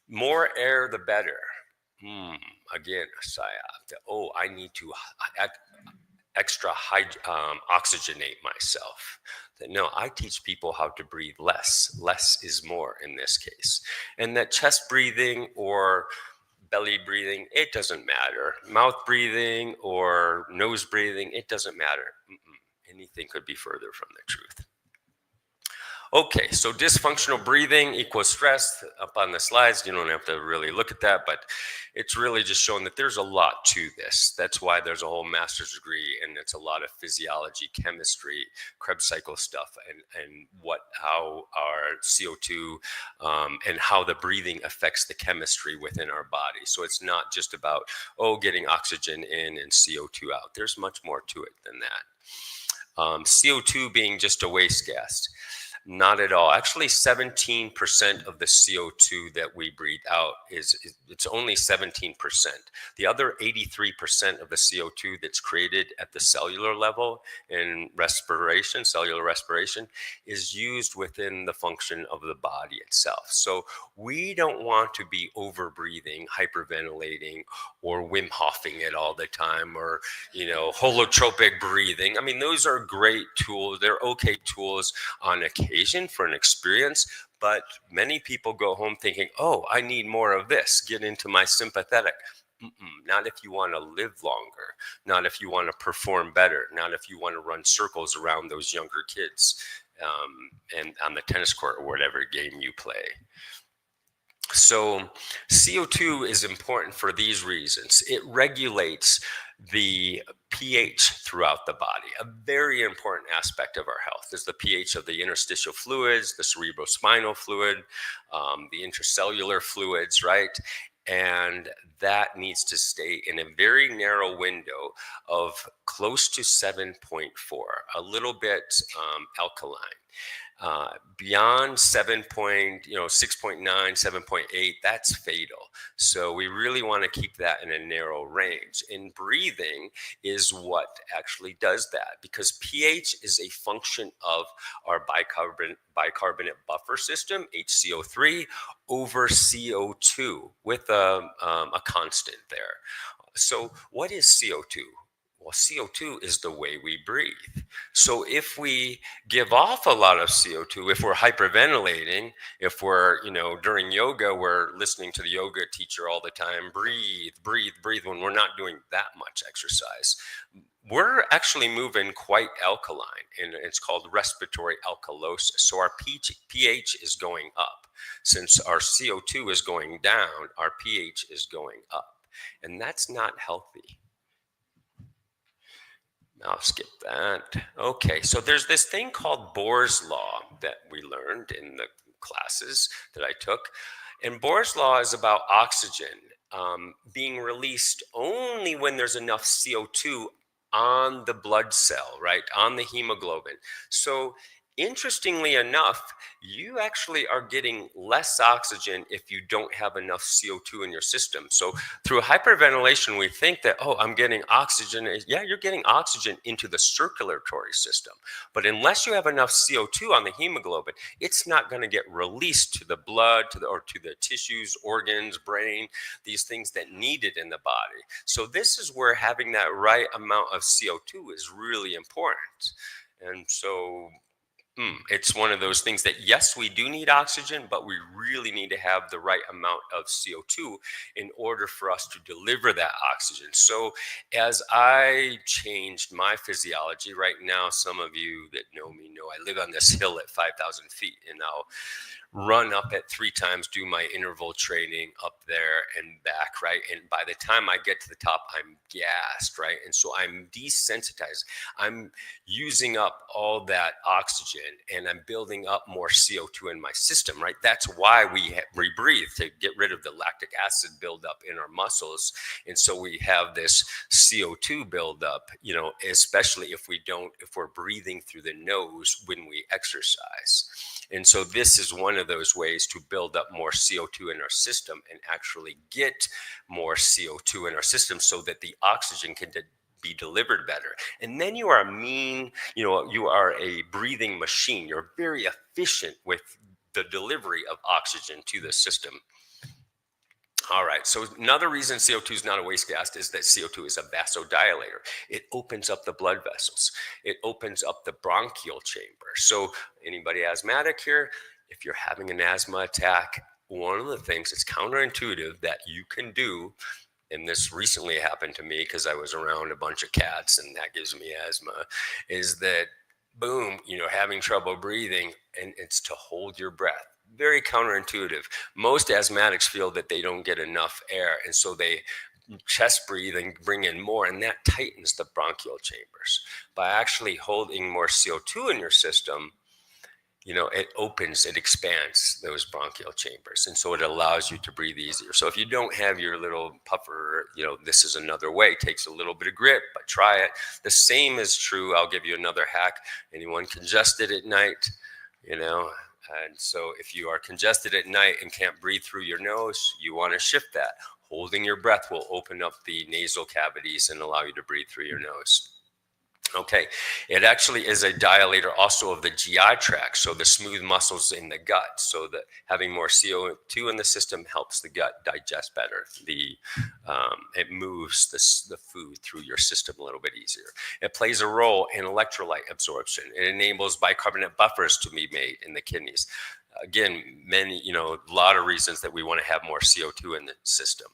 More air, the better. Again, psyop. I need to extra oxygenate myself. No, I teach people how to breathe less. Less is more in this case. And that chest breathing or belly breathing, it doesn't matter. Mouth breathing or nose breathing, it doesn't matter. Anything could be further from the truth. Okay, so dysfunctional breathing equals stress. Up on the slides, you don't have to really look at that, but it's really just showing that there's a lot to this. That's why there's a whole master's degree, and it's a lot of physiology, chemistry, Krebs cycle stuff, and how our CO2 and how the breathing affects the chemistry within our body. So it's not just about, getting oxygen in and CO2 out. There's much more to it than that. CO2 being just a waste gas. Not at all. Actually, 17% of the CO2 that we breathe out it's only 17%. The other 83% of the CO2 that's created at the cellular level in cellular respiration, is used within the function of the body itself. So we don't want to be over breathing, hyperventilating, or Wim Hofing it all the time, or holotropic breathing. I mean, those are great tools. They're okay tools on occasion for an experience, but many people go home thinking, I need more of this, get into my sympathetic. Not if you want to live longer, not if you want to perform better, not if you want to run circles around those younger kids and on the tennis court or whatever game you play. So CO2 is important for these reasons. It regulates the pH throughout the body. A very important aspect of our health is the pH of the interstitial fluids, the cerebrospinal fluid, the intercellular fluids, right? And that needs to stay in a very narrow window of close to 7.4, a little bit alkaline. Beyond 6.9, 7.8, that's fatal. So we really want to keep that in a narrow range. And breathing is what actually does that, because pH is a function of our bicarbonate buffer system, HCO3, over CO2 with a constant there. So what is CO2? Well, CO2 is the way we breathe. So if we give off a lot of CO2, if we're hyperventilating, if we're, during yoga, we're listening to the yoga teacher all the time, breathe, breathe, breathe, when we're not doing that much exercise, we're actually moving quite alkaline, and it's called respiratory alkalosis. So our pH is going up. Since our CO2 is going down, our pH is going up, and that's not healthy. I'll skip that. Okay, so there's this thing called Bohr's law that we learned in the classes that I took. And Bohr's law is about oxygen being released only when there's enough CO2 on the blood cell, right, on the hemoglobin. So interestingly enough, you actually are getting less oxygen if you don't have enough CO2 in your system. So through hyperventilation, we think that, oh, I'm getting oxygen. Yeah, you're getting oxygen into the circulatory system. But unless you have enough CO2 on the hemoglobin, it's not going to get released to the blood, to the tissues, organs, brain, these things that need it in the body. So this is where having that right amount of CO2 is really important. And so it's one of those things that, yes, we do need oxygen, but we really need to have the right amount of CO2 in order for us to deliver that oxygen. So as I changed my physiology, right now, some of you that know me know I live on this hill at 5,000 feet, and I'll run up at 3 times, do my interval training up there and back, right? And by the time I get to the top, I'm gassed, right? And so I'm desensitized. I'm using up all that oxygen, and I'm building up more CO2 in my system, right? That's why we breathe, to get rid of the lactic acid buildup in our muscles. And so we have this CO2 buildup, especially if we're breathing through the nose when we exercise. And so this is one of those ways to build up more CO2 in our system and actually get more CO2 in our system so that the oxygen can be delivered better. And then you are you are a breathing machine. You're very efficient with the delivery of oxygen to the system. All right, so another reason CO2 is not a waste gas is that CO2 is a vasodilator. It opens up the blood vessels. It opens up the bronchial chamber. So anybody asthmatic here, if you're having an asthma attack, one of the things that's counterintuitive that you can do, and this recently happened to me because I was around a bunch of cats and that gives me asthma, is that boom, having trouble breathing, and it's to hold your breath. Very counterintuitive. Most asthmatics feel that they don't get enough air, and so they chest breathe and bring in more, and that tightens the bronchial chambers. By actually holding more CO2 in your system, it opens, it expands those bronchial chambers, and so it allows you to breathe easier. So if you don't have your little puffer, this is another way. It takes a little bit of grit, but try it. The same is true. I'll give you another hack. Anyone congested at night, and so if you are congested at night and can't breathe through your nose, you want to shift that. Holding your breath will open up the nasal cavities and allow you to breathe through your nose. Okay, it actually is a dilator also of the GI tract, so the smooth muscles in the gut, so that having more CO2 in the system helps the gut digest better. It moves the food through your system a little bit easier. It plays a role in electrolyte absorption. It enables bicarbonate buffers to be made in the kidneys. Again, a lot of reasons that we want to have more CO2 in the system.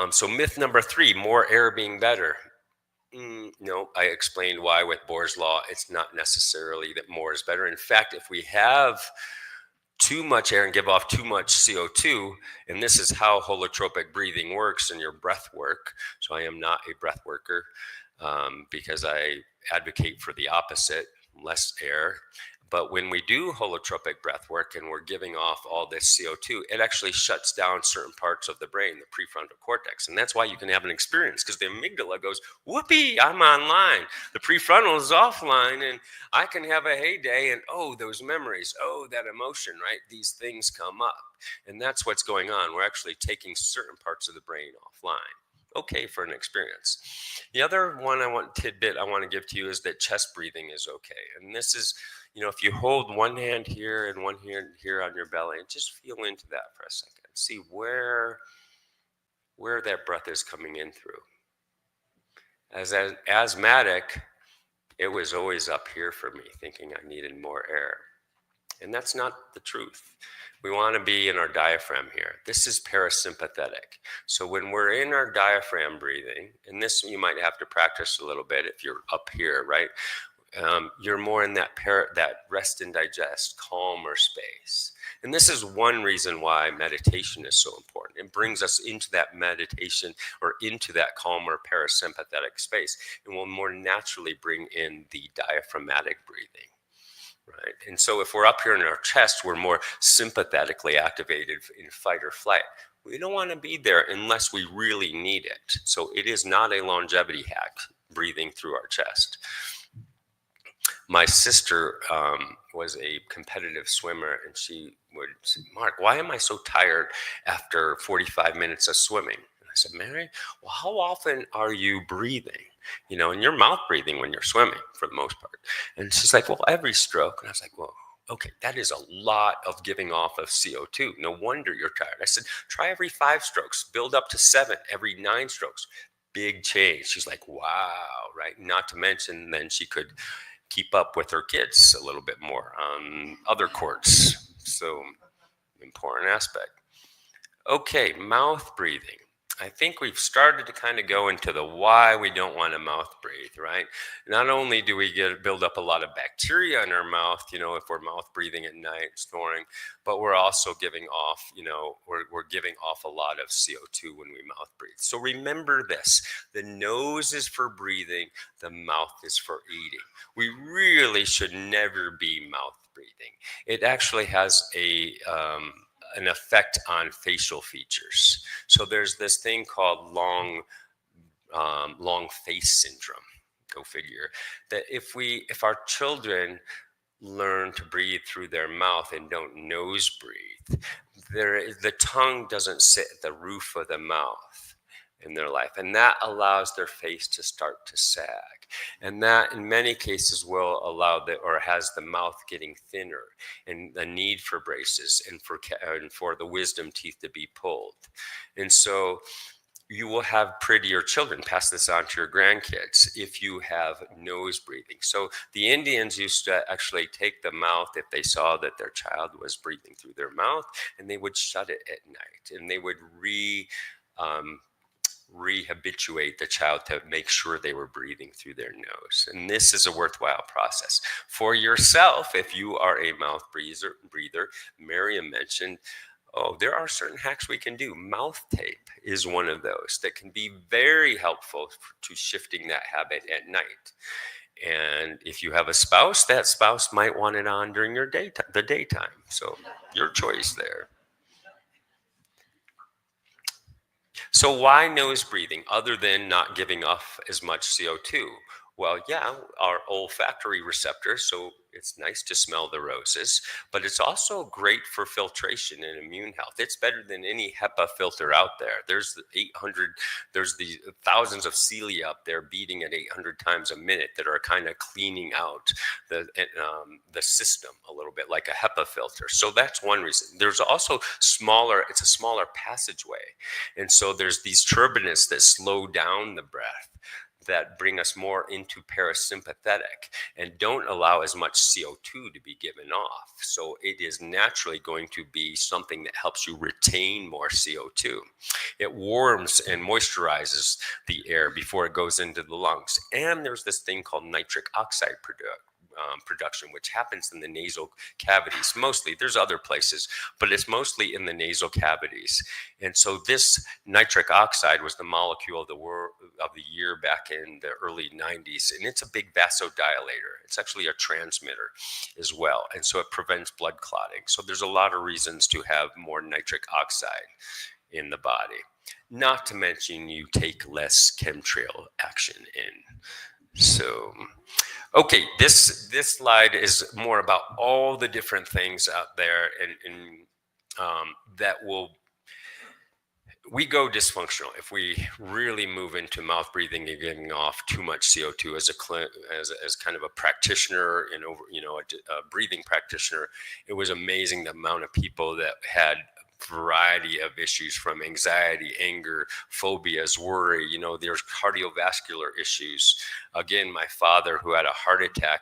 So myth number 3, more air being better. No, I explained why with Bohr's law. It's not necessarily that more is better. In fact, if we have too much air and give off too much CO2. And this is how holotropic breathing works in your breath work. So I am not a breath worker because I advocate for the opposite, less air. But when we do holotropic breath work and we're giving off all this CO2, it actually shuts down certain parts of the brain, the prefrontal cortex. And that's why you can have an experience, because the amygdala goes, whoopee, I'm online. The prefrontal is offline, and I can have a heyday, and oh, those memories, oh, that emotion, right? These things come up. And that's what's going on. We're actually taking certain parts of the brain offline. Okay for an experience. The other tidbit I want to give to you is that chest breathing is okay. And this is, if you hold one hand here and one hand here on your belly, and just feel into that for a second. See where that breath is coming in through. As an asthmatic, it was always up here for me, thinking I needed more air. And that's not the truth. We want to be in our diaphragm here. This is parasympathetic. So when we're in our diaphragm breathing, and this you might have to practice a little bit if you're up here, right? You're more in that rest and digest, calmer space. And this is one reason why meditation is so important. It brings us into that meditation or into that calmer parasympathetic space, and will more naturally bring in the diaphragmatic breathing. Right. And so if we're up here in our chest, we're more sympathetically activated in fight or flight. We don't want to be there unless we really need it. So it is not a longevity hack, breathing through our chest. My sister was a competitive swimmer, and she would say, Mark, why am I so tired after 45 minutes of swimming? And I said, Mary, well, how often are you breathing? And you're mouth breathing when you're swimming for the most part. And she's like, well, every stroke. And I was like, well, okay, that is a lot of giving off of CO2. No wonder you're tired. I said, try every 5 strokes, build up to 7, every 9 strokes. Big change. She's like, wow, right? Not to mention then she could keep up with her kids a little bit more on other courts. So important aspect. Okay, mouth breathing. I think we've started to kind of go into the why we don't want to mouth breathe, right? Not only do we build up a lot of bacteria in our mouth, if we're mouth breathing at night, snoring, but we're also giving off, we're giving off a lot of CO2 when we mouth breathe. So remember this, the nose is for breathing, the mouth is for eating. We really should never be mouth breathing. It actually has an effect on facial features. So there's this thing called long face syndrome. Go figure. That if our children learn to breathe through their mouth and don't nose breathe, the tongue doesn't sit at the roof of the mouth in their life, and that allows their face to start to sag, and that in many cases will allow has the mouth getting thinner, and the need for braces and for the wisdom teeth to be pulled. And so you will have prettier children. Pass this on to your grandkids if you have nose breathing. So the Indians used to actually take the mouth if they saw that their child was breathing through their mouth, and they would shut it at night, and they would rehabituate the child to make sure they were breathing through their nose. And this is a worthwhile process. For yourself, if you are a mouth breather, Miriam mentioned, there are certain hacks we can do. Mouth tape is one of those that can be very helpful to shifting that habit at night. And if you have a spouse, that spouse might want it on during the daytime. So your choice there. So why nose breathing other than not giving off as much CO2? Well, yeah, our olfactory receptors, so it's nice to smell the roses, but it's also great for filtration and immune health. It's better than any HEPA filter out there. There's the thousands of cilia up there beating at 800 times a minute that are kind of cleaning out the system a little bit like a HEPA filter. So that's one reason. There's also it's a smaller passageway. And so there's these turbinates that slow down the breath, that bring us more into parasympathetic and don't allow as much CO2 to be given off. So it is naturally going to be something that helps you retain more CO2. It warms and moisturizes the air before it goes into the lungs. And there's this thing called nitric oxide production, which happens in the nasal cavities mostly. There's other places, but it's mostly in the nasal cavities. And so this nitric oxide was the molecule of the year back in the early 90s, and it's a big vasodilator. It's actually a transmitter as well, and so it prevents blood clotting. So there's a lot of reasons to have more nitric oxide in the body. Not to mention you take less chemtrail action in. So, okay, this slide is more about all the different things out there and that we go dysfunctional if we really move into mouth breathing and giving off too much CO2. As kind of a practitioner and a breathing practitioner, it was amazing the amount of people that had variety of issues, from anxiety, anger, phobias, worry. There's cardiovascular issues. Again, my father, who had a heart attack.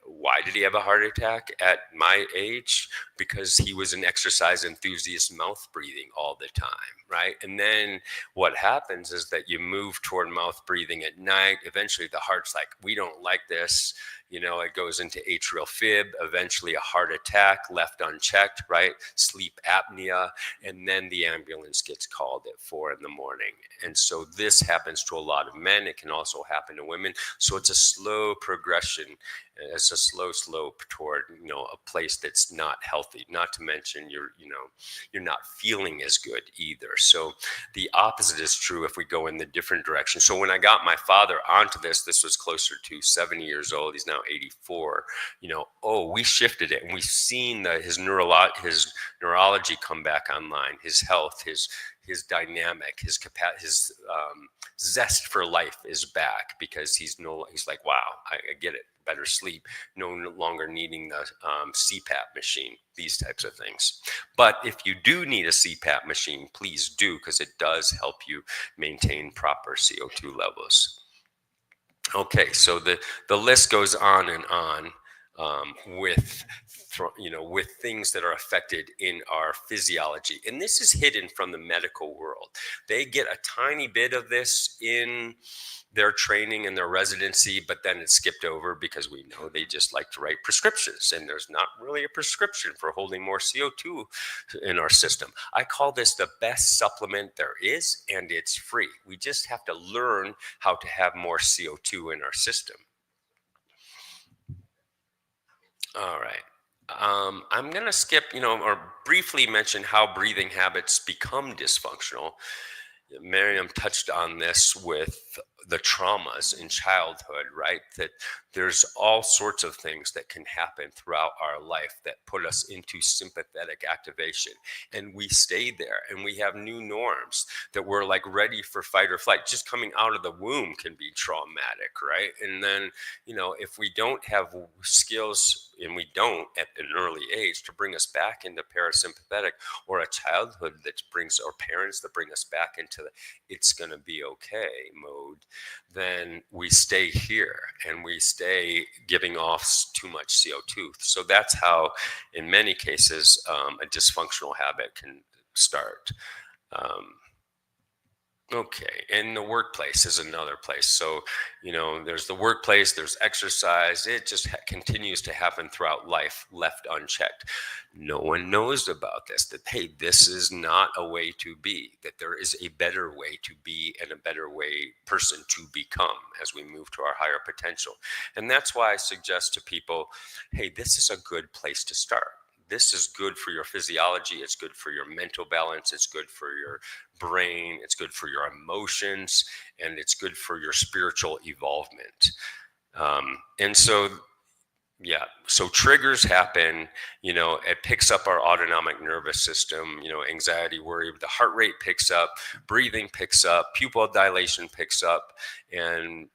Why did he have a heart attack at my age? Because he was an exercise enthusiast, mouth breathing all the time, right? And then what happens is that you move toward mouth breathing at night. Eventually the heart's like, we don't like this. It goes into atrial fib, eventually a heart attack left unchecked, right? Sleep apnea, and then the ambulance gets called at 4 a.m. And so this happens to a lot of men. It can also happen to women. So it's a slow progression. It's a slow slope toward, a place that's not healthy. Not to mention you're not feeling as good either. So the opposite is true if we go in the different direction. So when I got my father onto this was closer to 70 years old. He's now 84. We shifted it, and we've seen his neurology come back online, his health, his dynamic, his zest for life is back, because he's like, wow, I get it. Better sleep, no longer needing the CPAP machine, these types of things. But if you do need a CPAP machine, please do, because it does help you maintain proper CO2 levels. Okay, so the list goes on and on with things that are affected in our physiology. And this is hidden from the medical world. They get a tiny bit of this in their training and their residency, but then it's skipped over because we know they just like to write prescriptions, and there's not really a prescription for holding more CO2 in our system. I call this the best supplement there is, and it's free. We just have to learn how to have more CO2 in our system. All right. I'm going to skip, or briefly mention how breathing habits become dysfunctional. Miriam touched on this with the traumas in childhood, right? That there's all sorts of things that can happen throughout our life that put us into sympathetic activation, and we stay there, and we have new norms that we're like ready for fight or flight. Just coming out of the womb can be traumatic, right? And then, if we don't have skills, and we don't at an early age, to bring us back into parasympathetic, or a childhood that brings, or parents that bring us back into the it's going to be okay mode, then we stay here, and we stay giving off too much CO2. So that's how, in many cases, a dysfunctional habit can start. Okay, and the workplace is another place. So, there's the workplace, there's exercise. It just continues to happen throughout life, left unchecked. No one knows about this, that, hey, this is not a way to be, that there is a better way to be and a better person to become as we move to our higher potential. And that's why I suggest to people, hey, this is a good place to start. This is good for your physiology. It's good for your mental balance. It's good for your brain. It's good for your emotions, and it's good for your spiritual evolvement. And so, so triggers happen, it picks up our autonomic nervous system, anxiety, worry, the heart rate picks up, breathing picks up, pupil dilation picks up, and,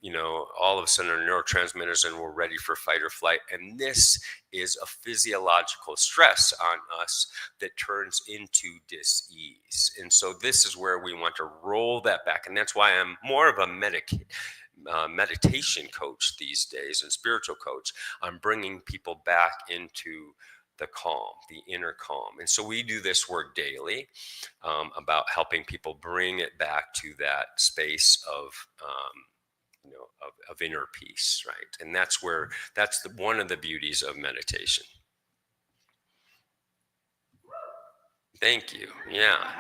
all of a sudden our neurotransmitters, and we're ready for fight or flight. And this is a physiological stress on us that turns into dis-ease. And so this is where we want to roll that back. And that's why I'm more of a meditation coach these days, and spiritual coach. I'm bringing people back into the calm, the inner calm. And so we do this work daily about helping people bring it back to that space of of inner peace, right? And that's one of the beauties of meditation. Thank you. Yeah.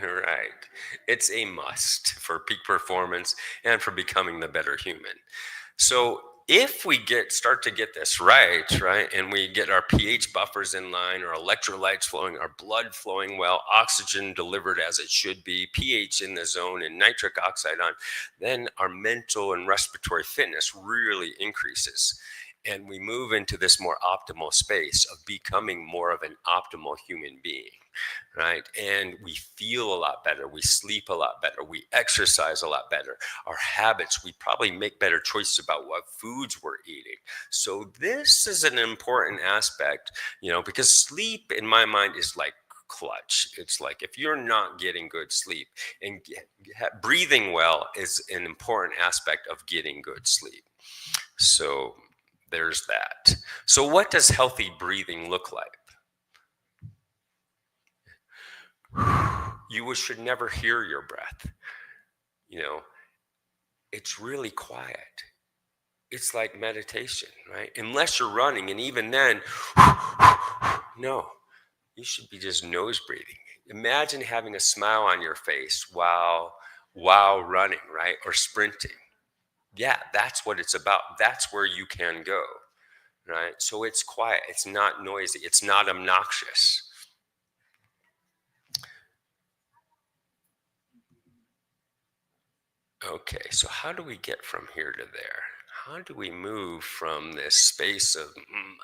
Right. It's a must for peak performance and for becoming the better human. So if we start to get this right, and we get our pH buffers in line, our electrolytes flowing, our blood flowing well, oxygen delivered as it should be, pH in the zone, and nitric oxide on, then our mental and respiratory fitness really increases. And we move into this more optimal space of becoming more of an optimal human being, right? And we feel a lot better. We sleep a lot better. We exercise a lot better. Our habits, we probably make better choices about what foods we're eating. So this is an important aspect, because sleep in my mind is like clutch. It's like if you're not getting good sleep, and breathing well is an important aspect of getting good sleep. So there's that. So what does healthy breathing look like? You should never hear your breath. It's really quiet. It's like meditation, right? Unless you're running, and even then, no, you should be just nose breathing. Imagine having a smile on your face while running, right? Or sprinting. Yeah, that's what it's about. That's where you can go. Right? So it's quiet. It's not noisy. It's not obnoxious. Okay, so how do we get from here to there? How do we move from this space of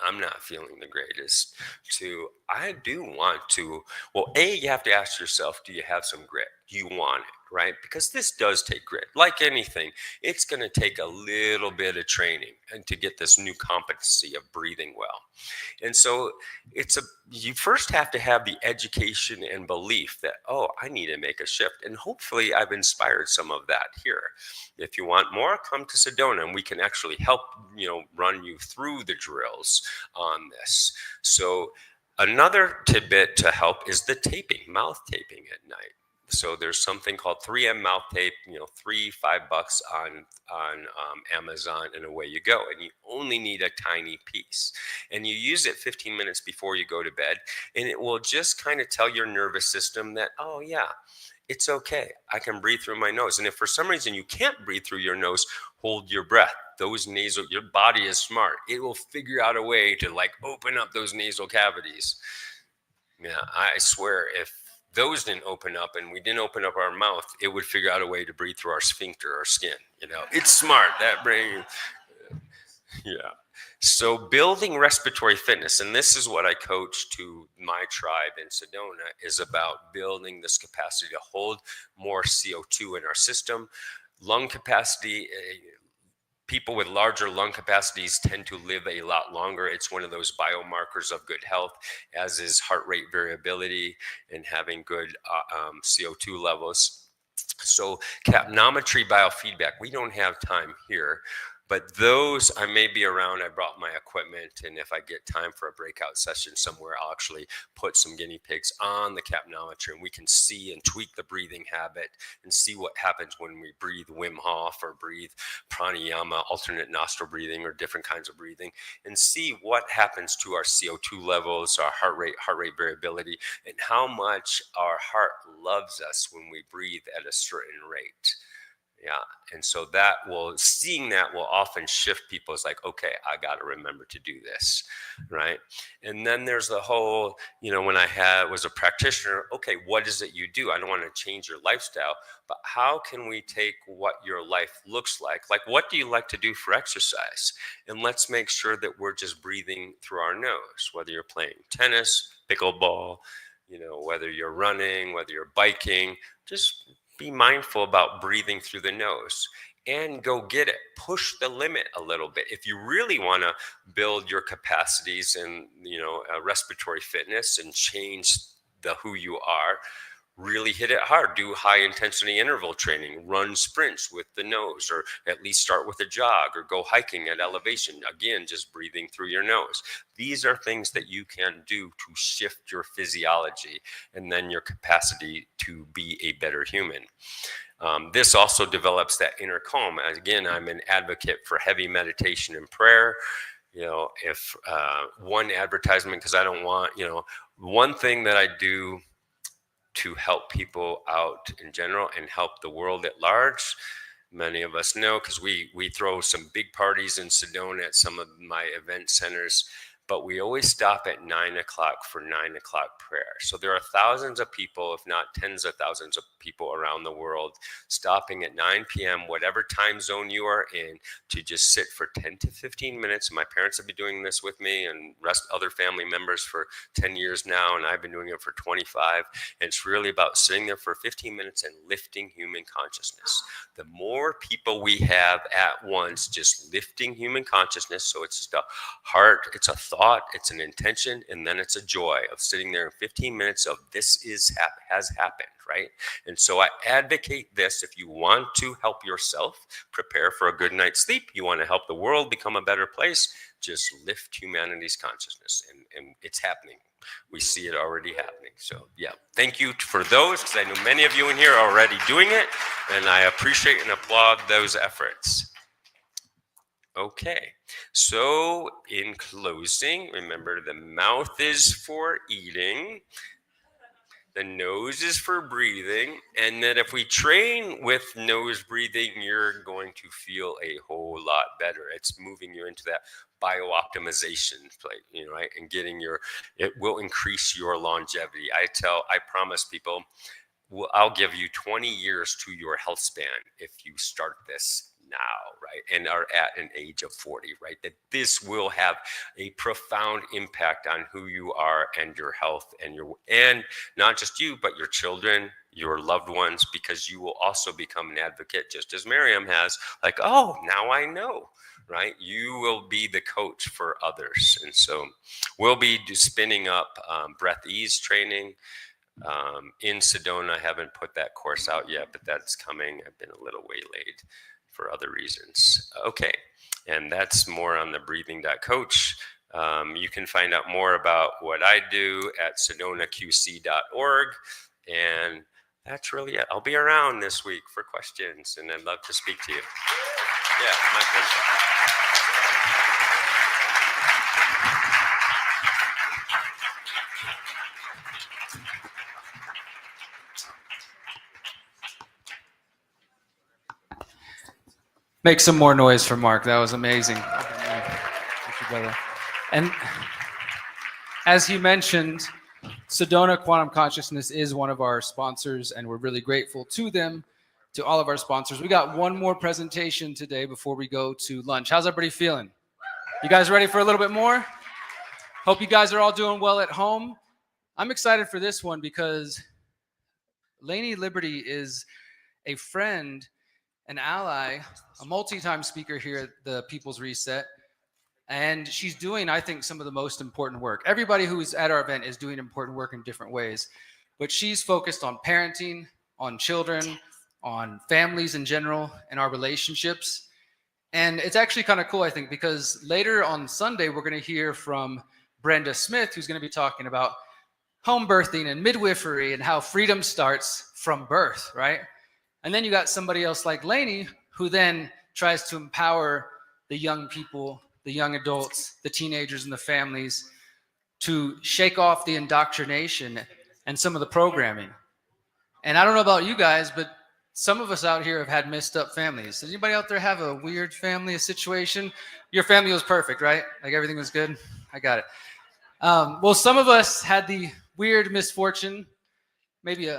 I'm not feeling the greatest to I do want to? Well, you have to ask yourself, do you have some grit? Do you want it, right? Because this does take grit. Like anything, it's going to take a little bit of training and to get this new competency of breathing well. And so you first have to have the education and belief that, I need to make a shift. And hopefully I've inspired some of that here. If you want more, come to Sedona and we can actually help, run you through the drills on this. So another tidbit to help is the taping, mouth taping at night. So there's something called 3M mouth tape, $5 on Amazon, and away you go. And you only need a tiny piece. And you use it 15 minutes before you go to bed. And it will just kind of tell your nervous system that, it's okay. I can breathe through my nose. And if for some reason you can't breathe through your nose, hold your breath. Your body is smart. It will figure out a way to open up those nasal cavities. Yeah, I swear if those didn't open up and we didn't open up our mouth, it would figure out a way to breathe through our sphincter, our skin. It's smart, that brain. Yeah. So building respiratory fitness, and this is what I coach to my tribe in Sedona, is about building this capacity to hold more CO2 in our system. Lung capacity, people with larger lung capacities tend to live a lot longer. It's one of those biomarkers of good health, as is heart rate variability and having good CO2 levels. So capnometry biofeedback, we don't have time here, but those, I may be around. I brought my equipment, and if I get time for a breakout session somewhere, I'll actually put some guinea pigs on the capnometry, and we can see and tweak the breathing habit and see what happens when we breathe Wim Hof or breathe pranayama, alternate nostril breathing, or different kinds of breathing, and see what happens to our CO2 levels, our heart rate variability, and how much our heart loves us when we breathe at a certain rate. Yeah. And so seeing that will often shift people. It's like, okay, I got to remember to do this. Right. And then there's the whole, when I was a practitioner, okay, what is it you do? I don't want to change your lifestyle, but how can we take what your life looks like? Like, what do you like to do for exercise? And let's make sure that we're just breathing through our nose, whether you're playing tennis, pickleball, whether you're running, whether you're biking, just be mindful about breathing through the nose and go get it. Push the limit a little bit. If you really want to build your capacities and, respiratory fitness and change who you are, really hit it hard. Do high intensity interval training, run sprints with the nose, or at least start with a jog or go hiking at elevation. Again, just breathing through your nose. These are things that you can do to shift your physiology and then your capacity to be a better human. This also develops that inner calm. Again, I'm an advocate for heavy meditation and prayer. If one advertisement, because I don't want, one thing that I do to help people out in general and help the world at large. Many of us know, because we throw some big parties in Sedona at some of my event centers, but we always stop at 9 o'clock for 9 o'clock prayer. So there are thousands of people, if not tens of thousands of people around the world, stopping at 9 p.m., whatever time zone you are in, to just sit for 10 to 15 minutes. My parents have been doing this with me and other family members for 10 years now, and I've been doing it for 25. And it's really about sitting there for 15 minutes and lifting human consciousness. The more people we have at once just lifting human consciousness, so it's just a heart, it's a thought, it's an intention, and then it's a joy of sitting there in 15 minutes of this has happened, right? And so I advocate this. If you want to help yourself prepare for a good night's sleep, you want to help the world become a better place, just lift humanity's consciousness, and it's happening. We see it already happening. So yeah, thank you for those, because I know many of you in here are already doing it, and I appreciate and applaud those efforts. Okay, so in closing, remember the mouth is for eating, the nose is for breathing, and that if we train with nose breathing, you're going to feel a whole lot better. It's moving you into that bio-optimization plate, right? And it will increase your longevity. I promise people, I'll give you 20 years to your health span if you start this now, right? And are at an age of 40, right? That this will have a profound impact on who you are and your health and not just you, but your children, your loved ones, because you will also become an advocate, just as Miriam has, like, oh, now I know, right? You will be the coach for others. And so we'll be spinning up breath ease training in Sedona. I haven't put that course out yet, but that's coming. I've been a little waylaid for other reasons. Okay, and that's more on the breathing.coach. You can find out more about what I do at sedonaqc.org, and that's really it. I'll be around this week for questions, and I'd love to speak to you. Yeah, my pleasure. Make some more noise for Mark. That was amazing. Thank you, brother. And as he mentioned, Sedona Quantum Consciousness is one of our sponsors, and we're really grateful to them, to all of our sponsors. We got one more presentation today before we go to lunch. How's everybody feeling? You guys ready for a little bit more? Hope you guys are all doing well at home. I'm excited for this one because Lainey Liberty is a friend, an ally, a multi-time speaker here at the People's Reset. And she's doing, I think, some of the most important work. Everybody who's at our event is doing important work in different ways. But she's focused on parenting, on children, on families in general, and our relationships. And it's actually kind of cool, I think, because later on Sunday, we're going to hear from Brenda Smith, who's going to be talking about home birthing and midwifery and how freedom starts from birth, right? And then you got somebody else like Lainey, who then tries to empower the young people, the young adults, the teenagers, and the families to shake off the indoctrination and some of the programming. And I don't know about you guys, but some of us out here have had messed up families. Does anybody out there have a weird family situation? Your family was perfect, right? Like everything was good? I got it. Well, some of us had the weird misfortune, maybe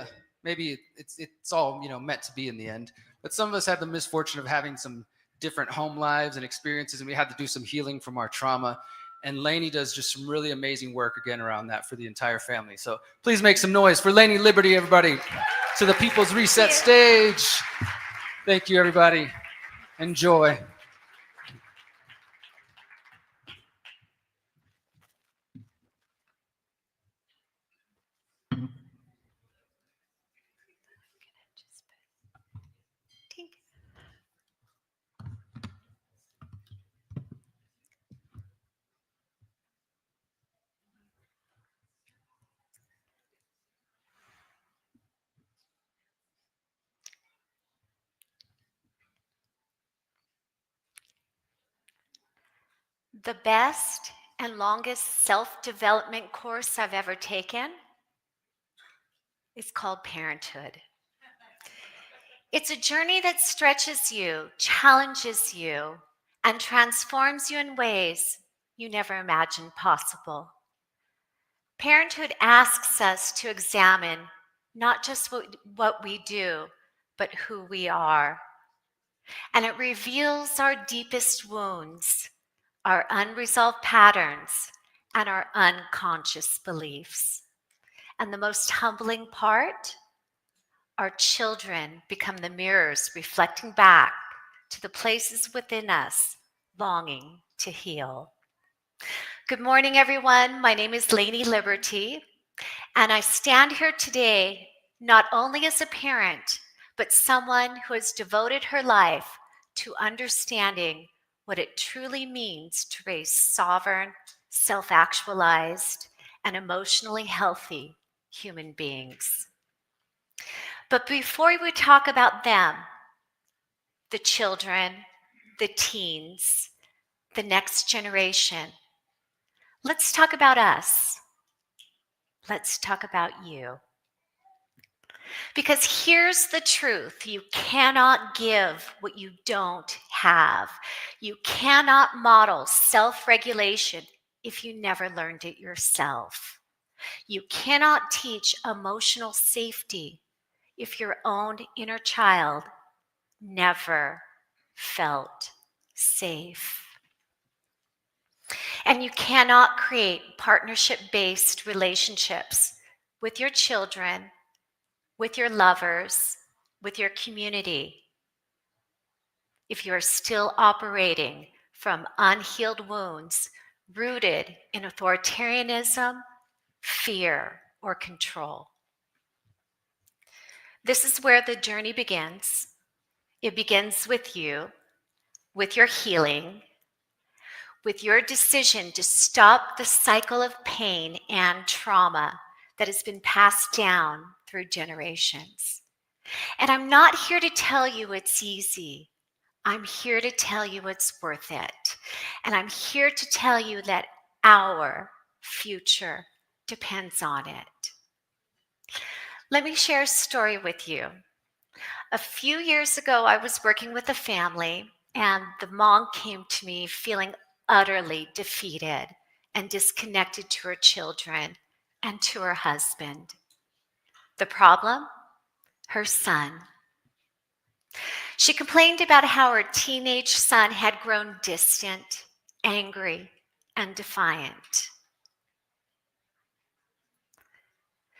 it's all meant to be in the end, but some of us had the misfortune of having some different home lives and experiences, and we had to do some healing from our trauma. And Lainey does just some really amazing work again around that for the entire family. So please make some noise for Lainey Liberty, everybody, to the People's Reset stage. Thank you, everybody. Enjoy. The best and longest self-development course I've ever taken is called parenthood. It's a journey that stretches you, challenges you, and transforms you in ways you never imagined possible. Parenthood asks us to examine not just what we do, but who we are. And it reveals our deepest wounds, our unresolved patterns, and our unconscious beliefs. And the most humbling part, our children become the mirrors reflecting back to the places within us longing to heal. Good morning, everyone. My name is Lainey Liberty, and I stand here today not only as a parent, but someone who has devoted her life to understanding what it truly means to raise sovereign, self-actualized, and emotionally healthy human beings. But before we talk about them, the children, the teens, the next generation, let's talk about us. Let's talk about you. Because here's the truth. You cannot give what you don't have. You cannot model self-regulation if you never learned it yourself. You cannot teach emotional safety if your own inner child never felt safe. And you cannot create partnership-based relationships with your children, with your lovers, with your community, if you're still operating from unhealed wounds rooted in authoritarianism, fear, or control. This is where the journey begins. It begins with you, with your healing, with your decision to stop the cycle of pain and trauma that has been passed down through generations. And I'm not here to tell you it's easy. I'm here to tell you it's worth it. And I'm here to tell you that our future depends on it. Let me share a story with you. A few years ago, I was working with a family, and the mom came to me feeling utterly defeated and disconnected to her children and to her husband. The problem? Her son. She complained about how her teenage son had grown distant, angry, and defiant.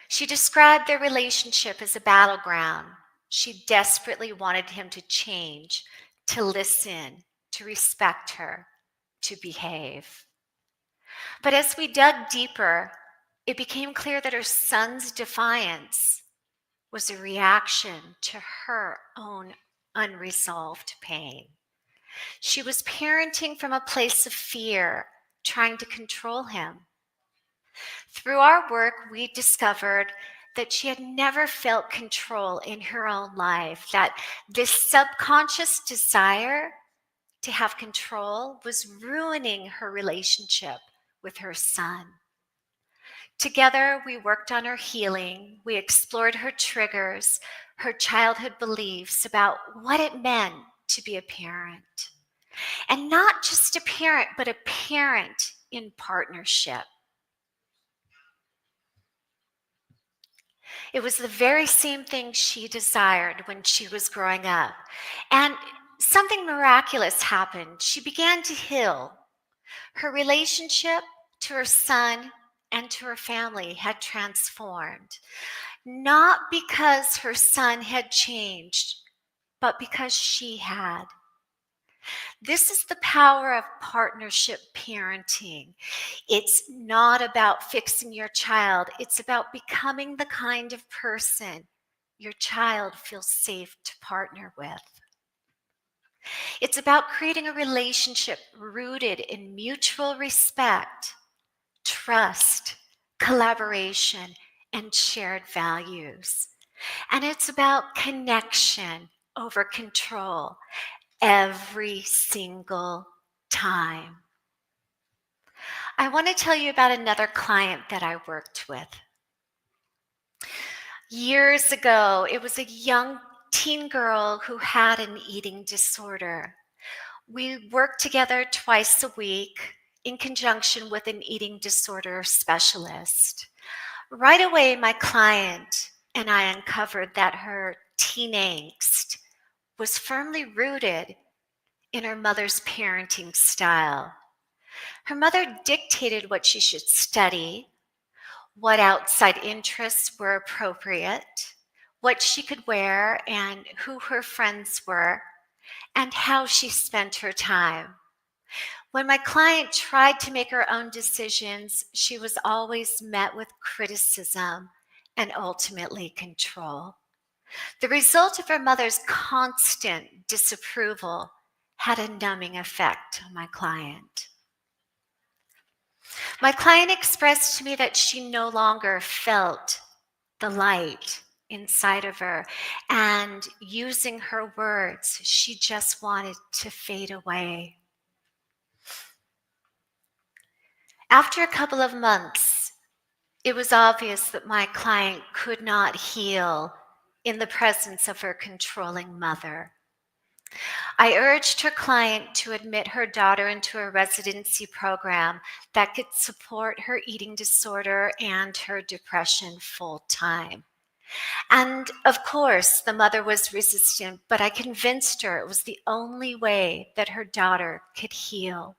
She described their relationship as a battleground. She desperately wanted him to change, to listen, to respect her, to behave. But as we dug deeper, it became clear that her son's defiance was a reaction to her own unresolved pain. She was parenting from a place of fear, trying to control him. Through our work, we discovered that she had never felt control in her own life, that this subconscious desire to have control was ruining her relationship with her son. Together, we worked on her healing. We explored her triggers, her childhood beliefs about what it meant to be a parent. And not just a parent, but a parent in partnership. It was the very same thing she desired when she was growing up. And something miraculous happened. She began to heal. Her relationship to her son and to her family had transformed. Not because her son had changed, but because she had. This is the power of partnership parenting. It's not about fixing your child. It's about becoming the kind of person your child feels safe to partner with. It's about creating a relationship rooted in mutual respect, trust, collaboration, and shared values. And it's about connection over control every single time. I want to tell you about another client that I worked with. Years ago, it was a young teen girl who had an eating disorder. We worked together twice a week in conjunction with an eating disorder specialist. Right away, my client and I uncovered that her teen angst was firmly rooted in her mother's parenting style. Her mother dictated what she should study, what outside interests were appropriate, what she could wear, and who her friends were, and how she spent her time. When my client tried to make her own decisions, she was always met with criticism and ultimately control. The result of her mother's constant disapproval had a numbing effect on my client. My client expressed to me that she no longer felt the light inside of her, and using her words, she just wanted to fade away. After a couple of months, it was obvious that my client could not heal in the presence of her controlling mother. I urged her client to admit her daughter into a residency program that could support her eating disorder and her depression full time. And of course, the mother was resistant, but I convinced her it was the only way that her daughter could heal.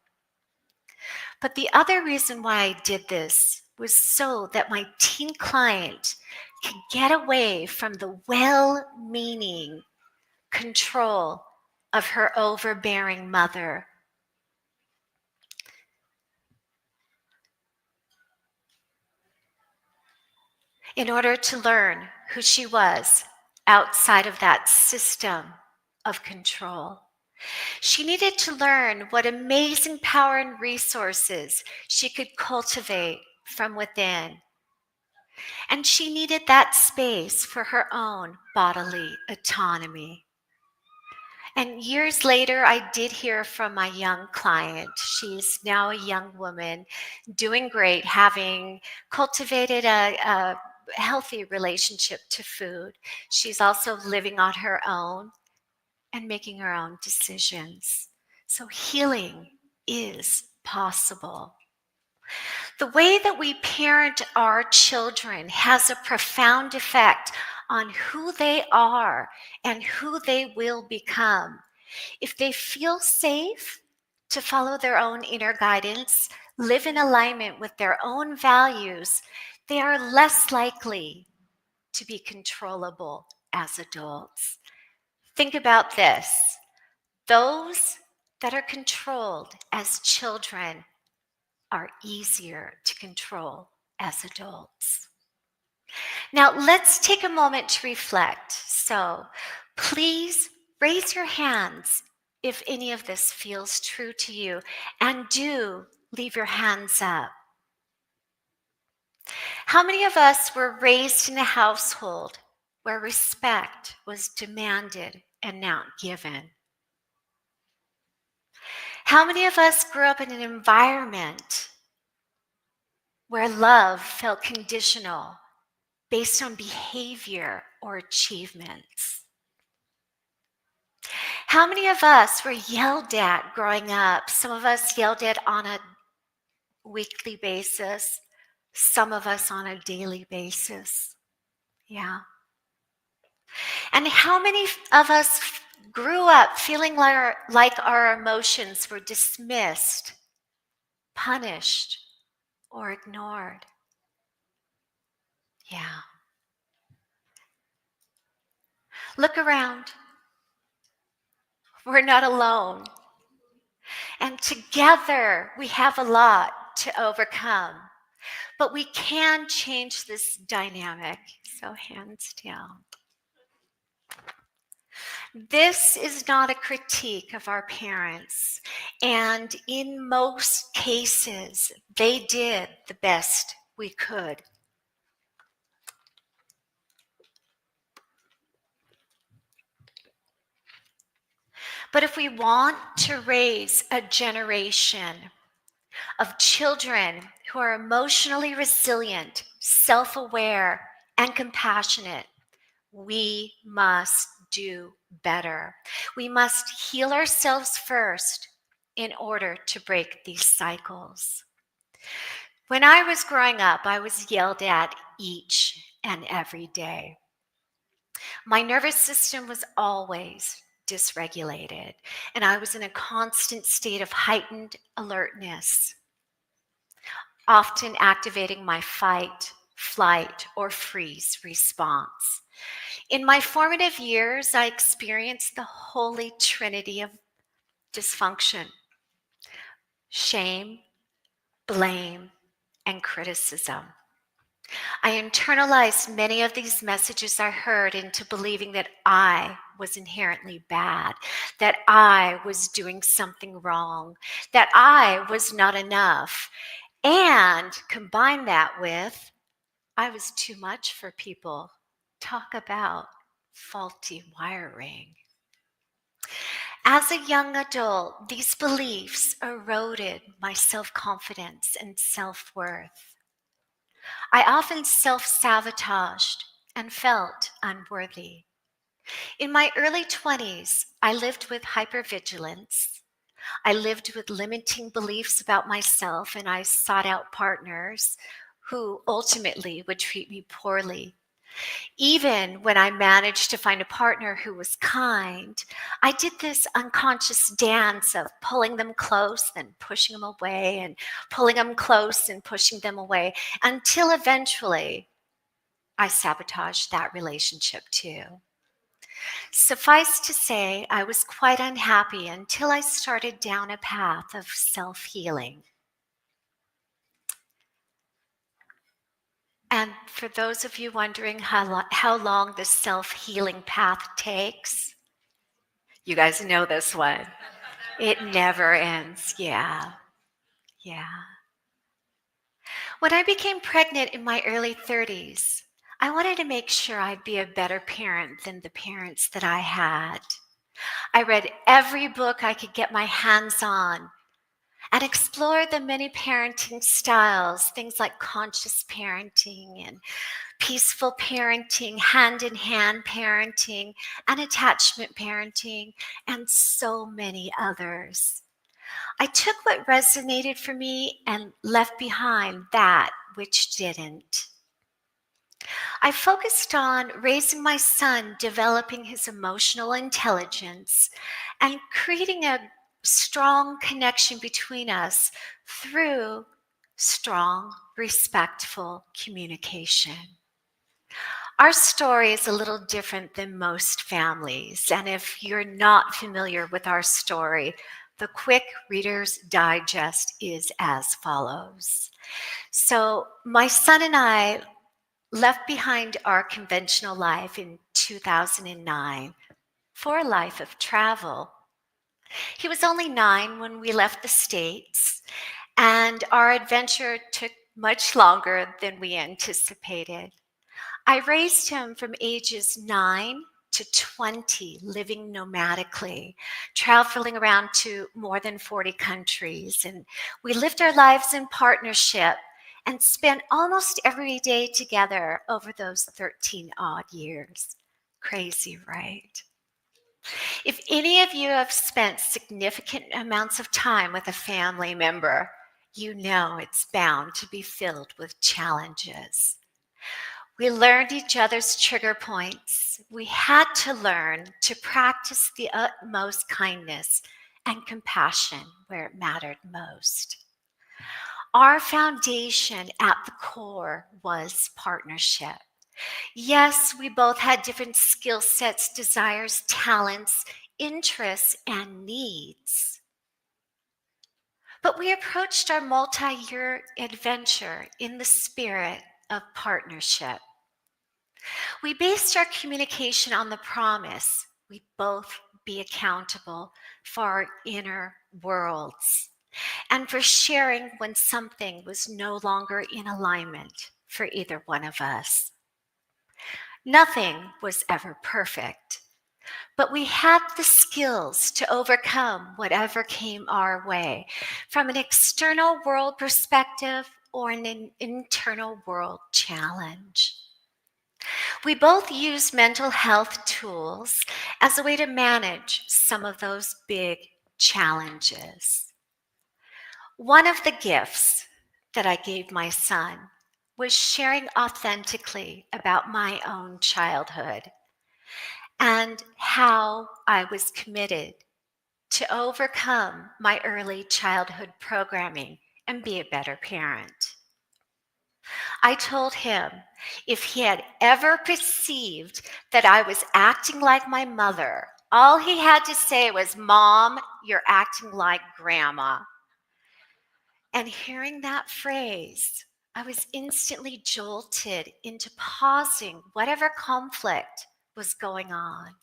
But the other reason why I did this was so that my teen client could get away from the well-meaning control of her overbearing mother. In order to learn who she was outside of that system of control. She needed to learn what amazing power and resources she could cultivate from within. And she needed that space for her own bodily autonomy. And years later, I did hear from my young client. She's now a young woman, doing great, having cultivated a healthy relationship to food. She's also living on her own and making her own decisions. So healing is possible. The way that we parent our children has a profound effect on who they are and who they will become. If they feel safe to follow their own inner guidance, live in alignment with their own values, they are less likely to be controllable as adults. Think about this. Those that are controlled as children are easier to control as adults. Now, let's take a moment to reflect. So, please raise your hands if any of this feels true to you, and do leave your hands up. How many of us were raised in a household where respect was demanded and not given? How many of us grew up in an environment where love felt conditional based on behavior or achievements? How many of us were yelled at growing up? Some of us yelled at on a weekly basis, some of us on a daily basis. Yeah. And how many of us grew up feeling like our emotions were dismissed, punished, or ignored? Yeah. Look around. We're not alone. And together we have a lot to overcome. But we can change this dynamic. So hands down. This is not a critique of our parents. And in most cases, they did the best we could. But if we want to raise a generation of children who are emotionally resilient, self-aware, and compassionate. We must do better. We must heal ourselves first in order to break these cycles. When I was growing up, I was yelled at each and every day. My nervous system was always dysregulated, and I was in a constant state of heightened alertness, often activating my fight, flight, or freeze response. In my formative years, I experienced the holy trinity of dysfunction: shame, blame, and criticism. I internalized many of these messages I heard into believing that I was inherently bad, that I was doing something wrong, that I was not enough, and combine that with I was too much for people. Talk about faulty wiring. As a young adult, these beliefs eroded my self-confidence and self-worth. I often self-sabotaged and felt unworthy. In my early 20s, I lived with hypervigilance. I lived with limiting beliefs about myself, and I sought out partners who ultimately would treat me poorly. Even when I managed to find a partner who was kind, I did this unconscious dance of pulling them close, then pushing them away, and pulling them close and pushing them away, until eventually I sabotaged that relationship too. Suffice to say, I was quite unhappy until I started down a path of self-healing. And for those of you wondering how long the self-healing path takes, you guys know this one. It never ends. Yeah. When I became pregnant in my early 30s, I wanted to make sure I'd be a better parent than the parents that I had. I read every book I could get my hands on and explored the many parenting styles, things like conscious parenting and peaceful parenting, hand-in-hand parenting, and attachment parenting, and so many others. I took what resonated for me and left behind that which didn't. I focused on raising my son, developing his emotional intelligence, and creating a strong connection between us through strong, respectful communication. Our story is a little different than most families, and if you're not familiar with our story, the quick Reader's Digest is as follows. So my son and I left behind our conventional life in 2009 for a life of travel. He was only 9 when we left the States, and our adventure took much longer than we anticipated. I raised him from ages 9 to 20, living nomadically, traveling around to more than 40 countries. And we lived our lives in partnership and spent almost every day together over those 13 odd years. Crazy, right? If any of you have spent significant amounts of time with a family member, you know it's bound to be filled with challenges. We learned each other's trigger points. We had to learn to practice the utmost kindness and compassion where it mattered most. Our foundation at the core was partnership. Yes, we both had different skill sets, desires, talents, interests, and needs. But we approached our multi-year adventure in the spirit of partnership. We based our communication on the promise we'd both be accountable for our inner worlds and for sharing when something was no longer in alignment for either one of us. Nothing was ever perfect, but we had the skills to overcome whatever came our way from an external world perspective or an internal world challenge. We both use mental health tools as a way to manage some of those big challenges. One of the gifts that I gave my son was sharing authentically about my own childhood and how I was committed to overcome my early childhood programming and be a better parent. I told him if he had ever perceived that I was acting like my mother, all he had to say was, "Mom, you're acting like grandma." And hearing that phrase, I was instantly jolted into pausing whatever conflict was going on.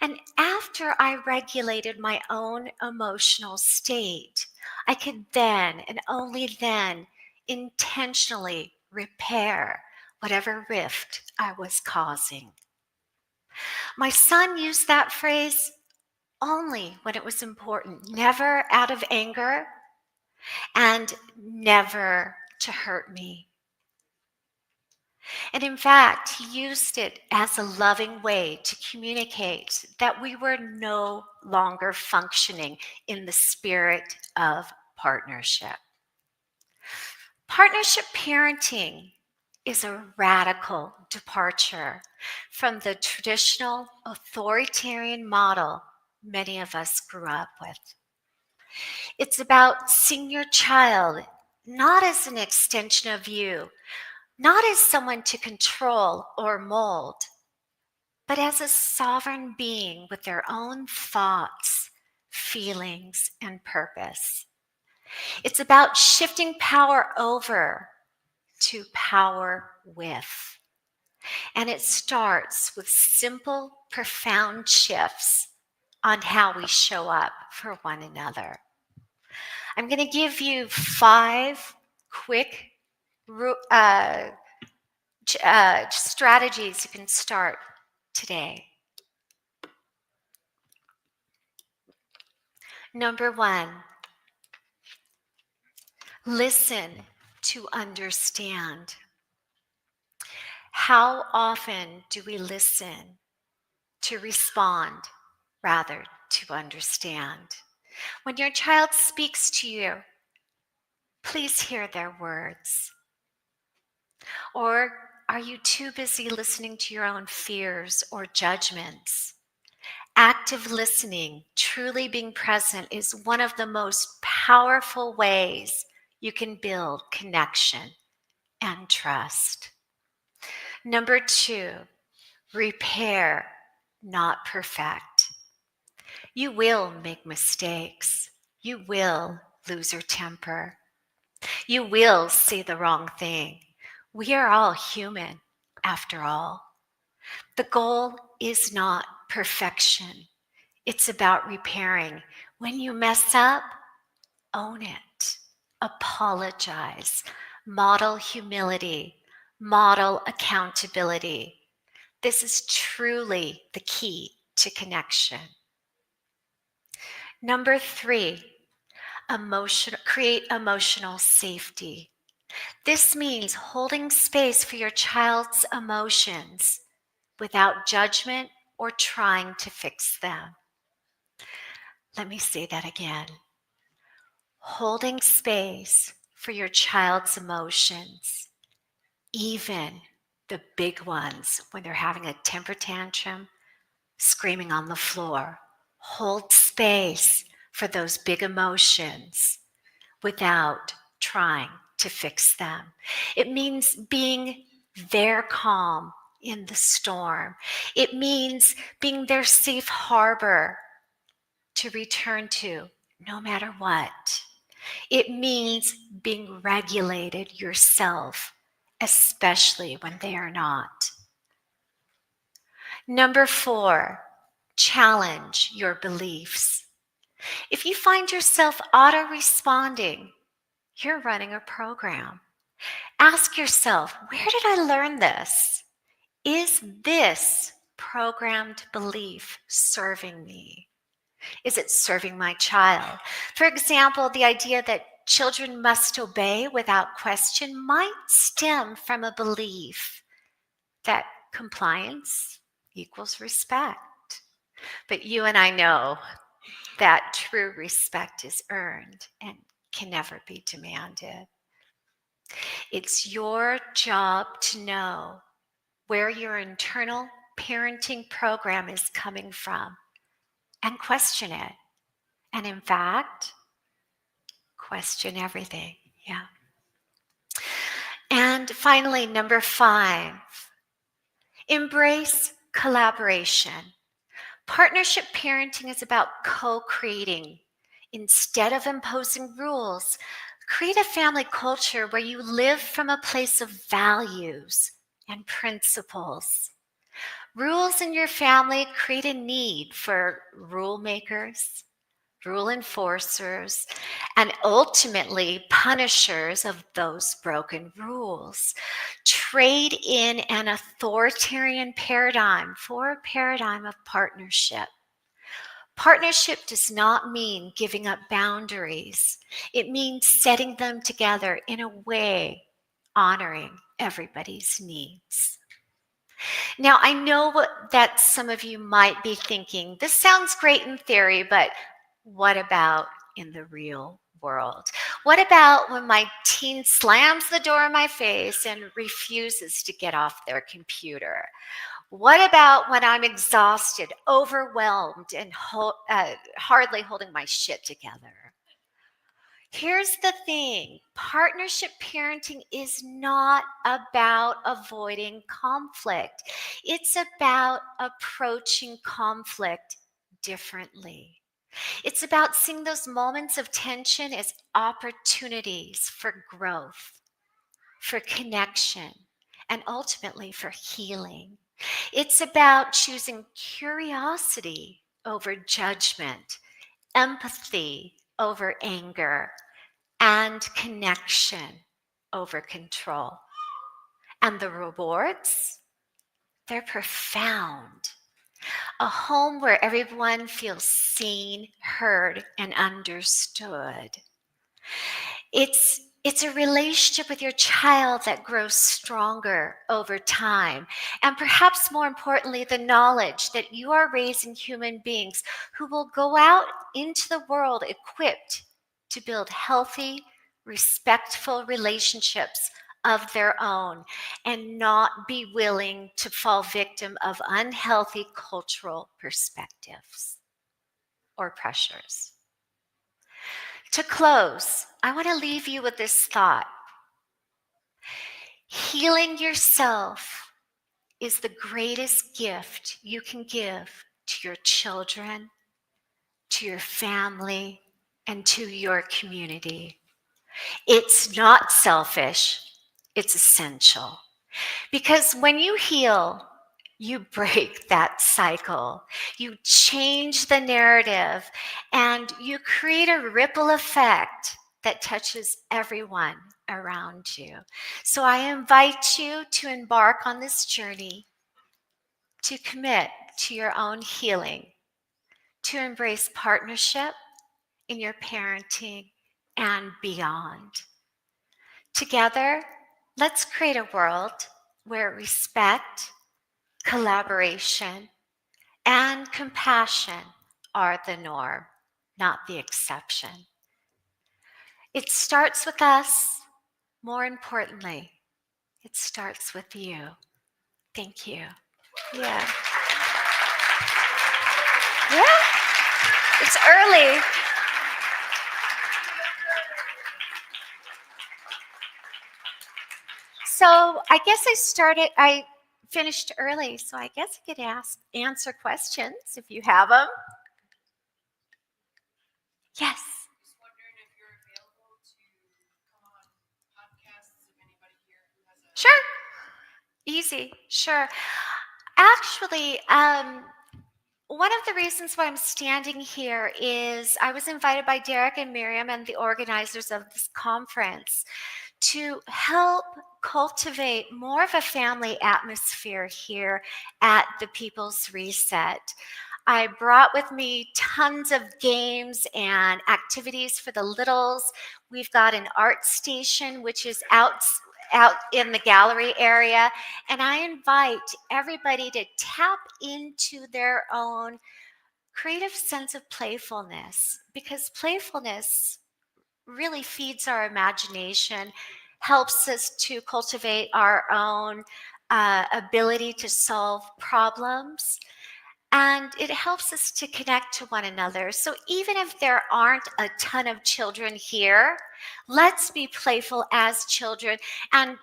And after I regulated my own emotional state, I could then and only then intentionally repair whatever rift I was causing. My son used that phrase only when it was important, never out of anger and never to hurt me. And in fact, he used it as a loving way to communicate that we were no longer functioning in the spirit of partnership. Partnership parenting is a radical departure from the traditional authoritarian model many of us grew up with. It's about seeing your child not as an extension of you, not as someone to control or mold, but as a sovereign being with their own thoughts, feelings, and purpose. It's about shifting power over to power with. And it starts with simple, profound shifts on how we show up for one another. I'm going to give you 5 quick strategies you can start today. Number 1, listen to understand. How often do we listen to respond rather to understand? When your child speaks to you, please hear their words. Or are you too busy listening to your own fears or judgments? Active listening, truly being present, is one of the most powerful ways you can build connection and trust. Number 2, repair, not perfect. You will make mistakes. You will lose your temper. You will say the wrong thing. We are all human, after all. The goal is not perfection. It's about repairing. When you mess up, own it. Apologize. Model humility. Model accountability. This is truly the key to connection. Number 3, create emotional safety. This means holding space for your child's emotions without judgment or trying to fix them. Let me say that again. Holding space for your child's emotions, even the big ones when they're having a temper tantrum, screaming on the floor. Hold space for those big emotions without trying to fix them. It means being their calm in the storm. It means being their safe harbor to return to no matter what. It means being regulated yourself, especially when they are not. Number 4, challenge your beliefs. If you find yourself auto-responding, you're running a program. Ask yourself, where did I learn this? Is this programmed belief serving me? Is it serving my child? For example, the idea that children must obey without question might stem from a belief that compliance equals respect. But you and I know that true respect is earned and can never be demanded. It's your job to know where your internal parenting program is coming from and question it. And in fact, question everything. Yeah. And finally, number 5, embrace collaboration. Partnership parenting is about co-creating. Instead of imposing rules, create a family culture where you live from a place of values and principles. Rules in your family create a need for rule makers, rule enforcers, and ultimately punishers of those broken rules. Trade in an authoritarian paradigm for a paradigm of partnership. Partnership does not mean giving up boundaries. It means setting them together in a way honoring everybody's needs. Now, I know that some of you might be thinking, this sounds great in theory, but what about in the real world? What about when my teen slams the door in my face and refuses to get off their computer? What about when I'm exhausted, overwhelmed, and hardly holding my shit together? Here's the thing, partnership parenting is not about avoiding conflict. It's about approaching conflict differently. It's about seeing those moments of tension as opportunities for growth, for connection, and ultimately for healing. It's about choosing curiosity over judgment, empathy over anger, and connection over control. And the rewards, they're profound. A home where everyone feels seen, heard, and understood. It's a relationship with your child that grows stronger over time. And perhaps more importantly, the knowledge that you are raising human beings who will go out into the world equipped to build healthy, respectful relationships of their own and not be willing to fall victim of unhealthy cultural perspectives or pressures. To close, I want to leave you with this thought. Healing yourself is the greatest gift you can give to your children, to your family, and to your community. It's not selfish, it's essential. Because when you heal, you break that cycle. You change the narrative and you create a ripple effect that touches everyone around you. So I invite you to embark on this journey, to commit to your own healing, to embrace partnership in your parenting and beyond. Together, let's create a world where respect, collaboration, and compassion are the norm, not the exception. It starts with us. More importantly, it starts with you. Thank you. Yeah. Yeah. It's early. So I guess I finished early, so I guess I could answer questions if you have them. Yes. Just wondering if you're available to come on podcasts if anybody here who has a... Sure. Easy. Sure. Actually, one of the reasons why I'm standing here is I was invited by Derek and Miriam and the organizers of this conference to help cultivate more of a family atmosphere here at the People's Reset. I brought with me tons of games and activities for the littles. We've got an art station, which is out in the gallery area. And I invite everybody to tap into their own creative sense of playfulness, because playfulness really feeds our imagination, helps us to cultivate our own ability to solve problems, and it helps us to connect to one another. So even if there aren't a ton of children here, let's be playful as children. And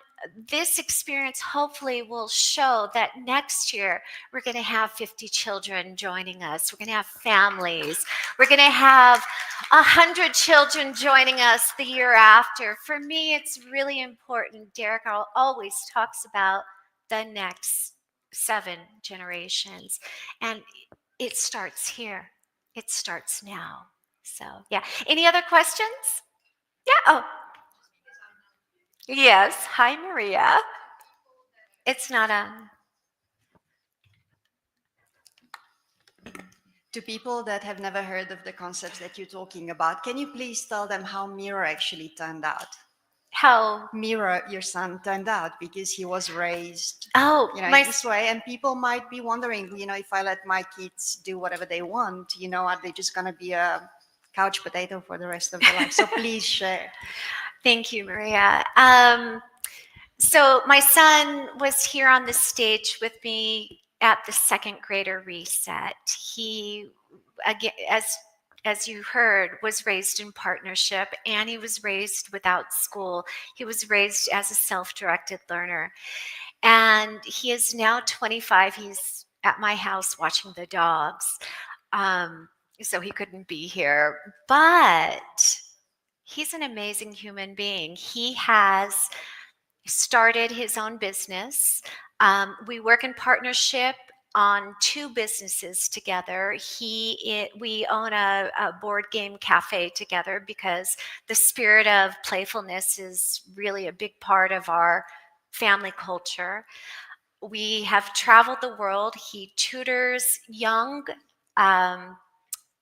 this experience hopefully will show that next year we're going to have 50 children joining us. We're going to have families. We're going to have 100 children joining us the year after. For me, it's really important. Derek always talks about the next 7 generations. And it starts here. It starts now. So, yeah. Any other questions? Yeah. Oh. Yes. Hi, Maria. It's not on. To people that have never heard of the concepts that you're talking about, can you please tell them how Mira actually turned out? How? Mira, your son, turned out because he was raised, Oh, this way. And people might be wondering, if I let my kids do whatever they want, are they just going to be a couch potato for the rest of their life? So please share. Thank you, Maria. So my son was here on the stage with me at the second grader reset. He, again, as you heard, was raised in partnership, and he was raised without school. He was raised as a self-directed learner. And he is now 25. He's at my house watching the dogs. So he couldn't be here. But he's an amazing human being. He has started his own business. We work in partnership on 2 businesses together. We own a board game cafe together because the spirit of playfulness is really a big part of our family culture. We have traveled the world. He tutors young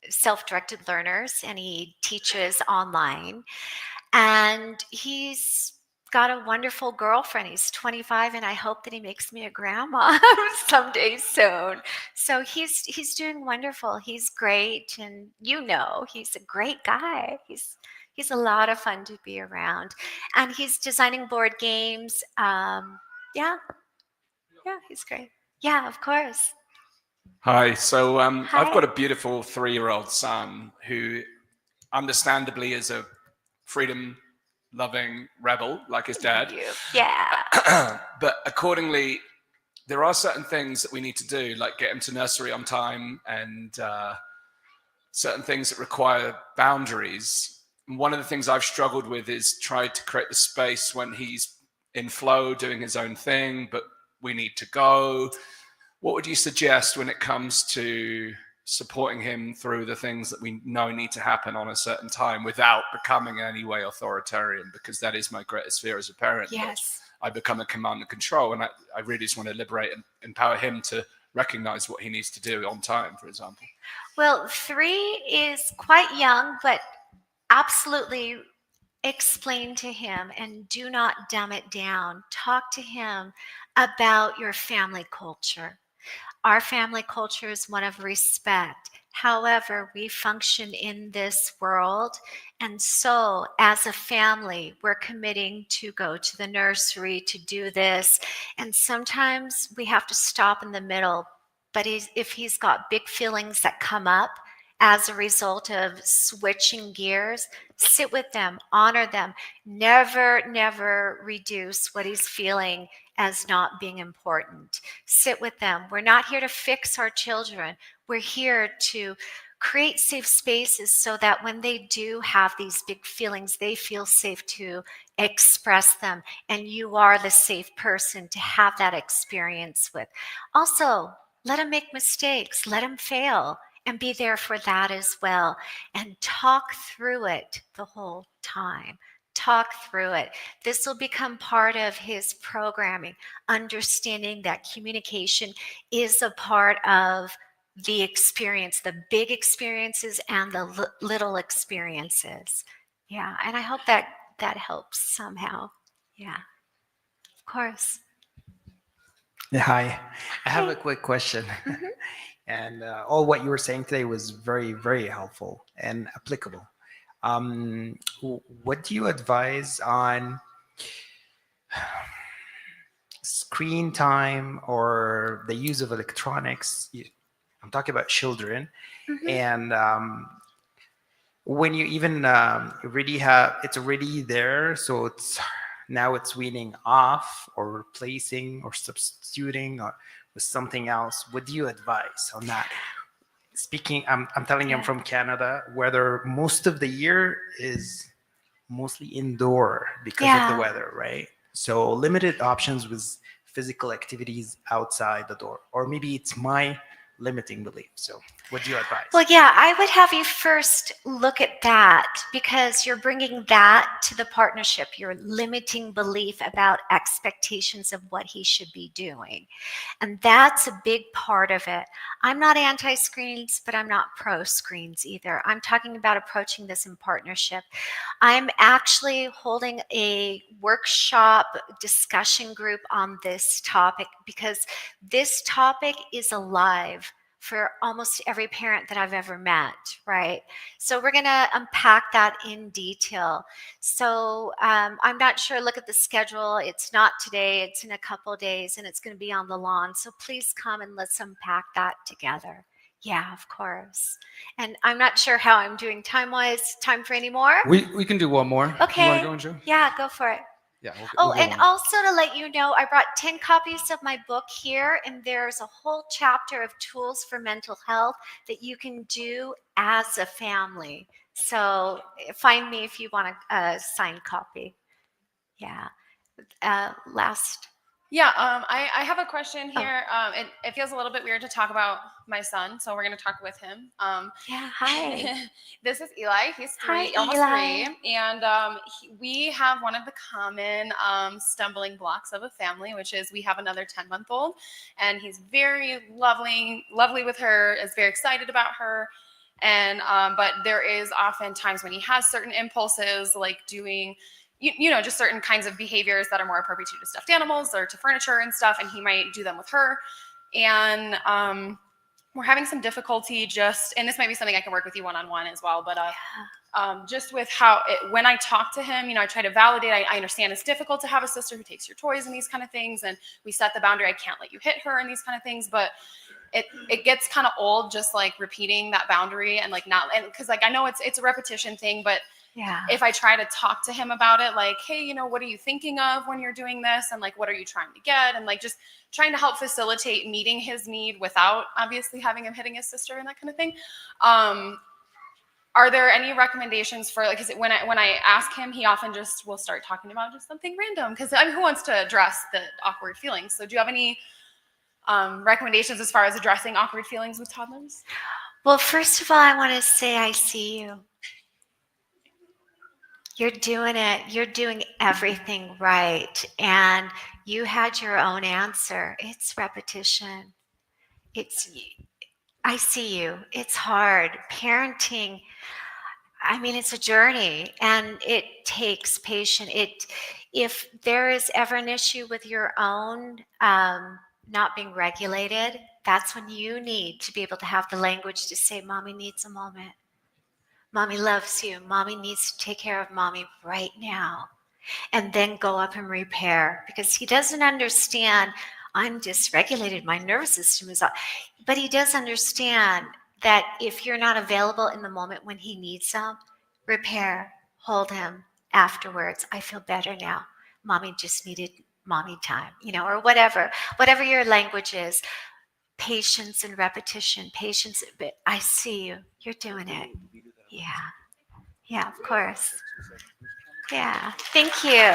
self-directed learners, and he teaches online. And he's got a wonderful girlfriend. He's 25, and I hope that he makes me a grandma someday soon. So he's doing wonderful. He's great, and he's a great guy. He's a lot of fun to be around, and he's designing board games. Yeah, he's great. Yeah, of course. Hi. So Hi. I've got a beautiful 3-year-old son who understandably is a freedom-loving rebel like his dad. Yeah. But accordingly, there are certain things that we need to do, like get him to nursery on time, and certain things that require boundaries. And one of the things I've struggled with is try to create the space when he's in flow, doing his own thing, but we need to go. What would you suggest when it comes to supporting him through the things that we know need to happen on a certain time without becoming in any way authoritarian? Because that is my greatest fear as a parent. Yes. I become a command and control, and I really just want to liberate and empower him to recognize what he needs to do on time, for example. Well, 3 is quite young, but absolutely explain to him and do not dumb it down. Talk to him about your family culture. Our family culture is one of respect. However, we function in this world. And so as a family, we're committing to go to the nursery to do this. And sometimes we have to stop in the middle. But if he's got big feelings that come up as a result of switching gears, sit with them, honor them. Never reduce what he's feeling as not being important. Sit with them. We're not here to fix our children. We're here to create safe spaces so that when they do have these big feelings, they feel safe to express them. And you are the safe person to have that experience with. Also, let them make mistakes. Let them fail. And be there for that as well. And talk through it the whole time. talk through it. This will become part of his programming, understanding that communication is a part of the experience, the big experiences and the little experiences. Yeah, and I hope that that helps somehow. Yeah, of course. Yeah, hi. I have Hey. a quick question. Mhm. And all what you were saying today was very, very helpful and applicable. What do you advise on screen time or the use of electronics? I'm talking about children. Mhm. And when you even already have, it's already there, so it's now it's weaning off or replacing or substituting or with something else. What do you advise on that? Speaking, I'm telling you, I'm Yeah. from Canada, where most of the year is mostly indoor because of the Yeah. weather, right? So limited options with physical activities outside the door, or maybe it's my limiting belief. So what do you advise? Well, yeah, I would have you first look at that because you're bringing that to the partnership. You're limiting belief about expectations of what he should be doing. And that's a big part of it. I'm not anti screens, but I'm not pro screens either. I'm talking about approaching this in partnership. I'm actually holding a workshop discussion group on this topic because this topic is alive for almost every parent that I've ever met, right? So we're going to unpack that in detail. So I'm not sure, look at the schedule. It's not today, it's in a couple of days, and it's going to be on the lawn. So please come and let's unpack that together. Yeah, of course. And I'm not sure how I'm doing time-wise. Time for any more? We can do one more. Okay. You want to go, Joe? Yeah, go for it. Yeah. We'll Oh, go and one. also to let you know, I brought 10 copies of my book here, and there's a whole chapter of tools for mental health that you can do as a family. So find me if you want a signed copy. Yeah. Last. Yeah, I have a question here. It feels a little bit weird to talk about my son, so we're going to talk with him. Yeah, hi. This is Eli. He's three, Hi, almost Eli. 3, and we have one of the common stumbling blocks of a family, which is we have another 10-month-old, and he's very lovely with her, is very excited about her, and but there is often times when he has certain impulses, like doing you know, just certain kinds of behaviors that are more appropriate to stuffed animals or to furniture and stuff, and he might do them with her. And we're having some difficulty and this might be something I can work with you one-on-one as well, but just with how, when I talk to him, you know, I try to validate, I understand it's difficult to have a sister who takes your toys and these kind of things, and we set the boundary, I can't let you hit her and these kind of things, but it gets kind of old just like repeating that boundary and like not, and because like I know it's a repetition thing, but Yeah. if I try to talk to him about it, like, hey, you know, what are you thinking of when you're doing this? And like, what are you trying to get? And like, just trying to help facilitate meeting his need without obviously having him hitting his sister and that kind of thing. Are there any recommendations for, like, because when I ask him, he often just will start talking about just something random. Because I mean, who wants to address the awkward feelings? So do you have any recommendations as far as addressing awkward feelings with toddlers? Well, first of all, I want to say I see you. You're doing it. You're doing everything right. And you had your own answer. It's repetition. I see you. It's hard. Parenting, I mean, it's a journey and it takes patience. If there is ever an issue with your own not being regulated, that's when you need to be able to have the language to say, Mommy needs a moment. Mommy loves you. Mommy needs to take care of Mommy right now. And then go up and repair because he doesn't understand I'm dysregulated. My nervous system is off. But he does understand that if you're not available in the moment when he needs some, repair, hold him afterwards. I feel better now. Mommy just needed mommy time, you know, or whatever your language is. Patience and repetition, patience. But I see you. You're doing it. Yeah. Yeah, of course. Yeah. Thank you.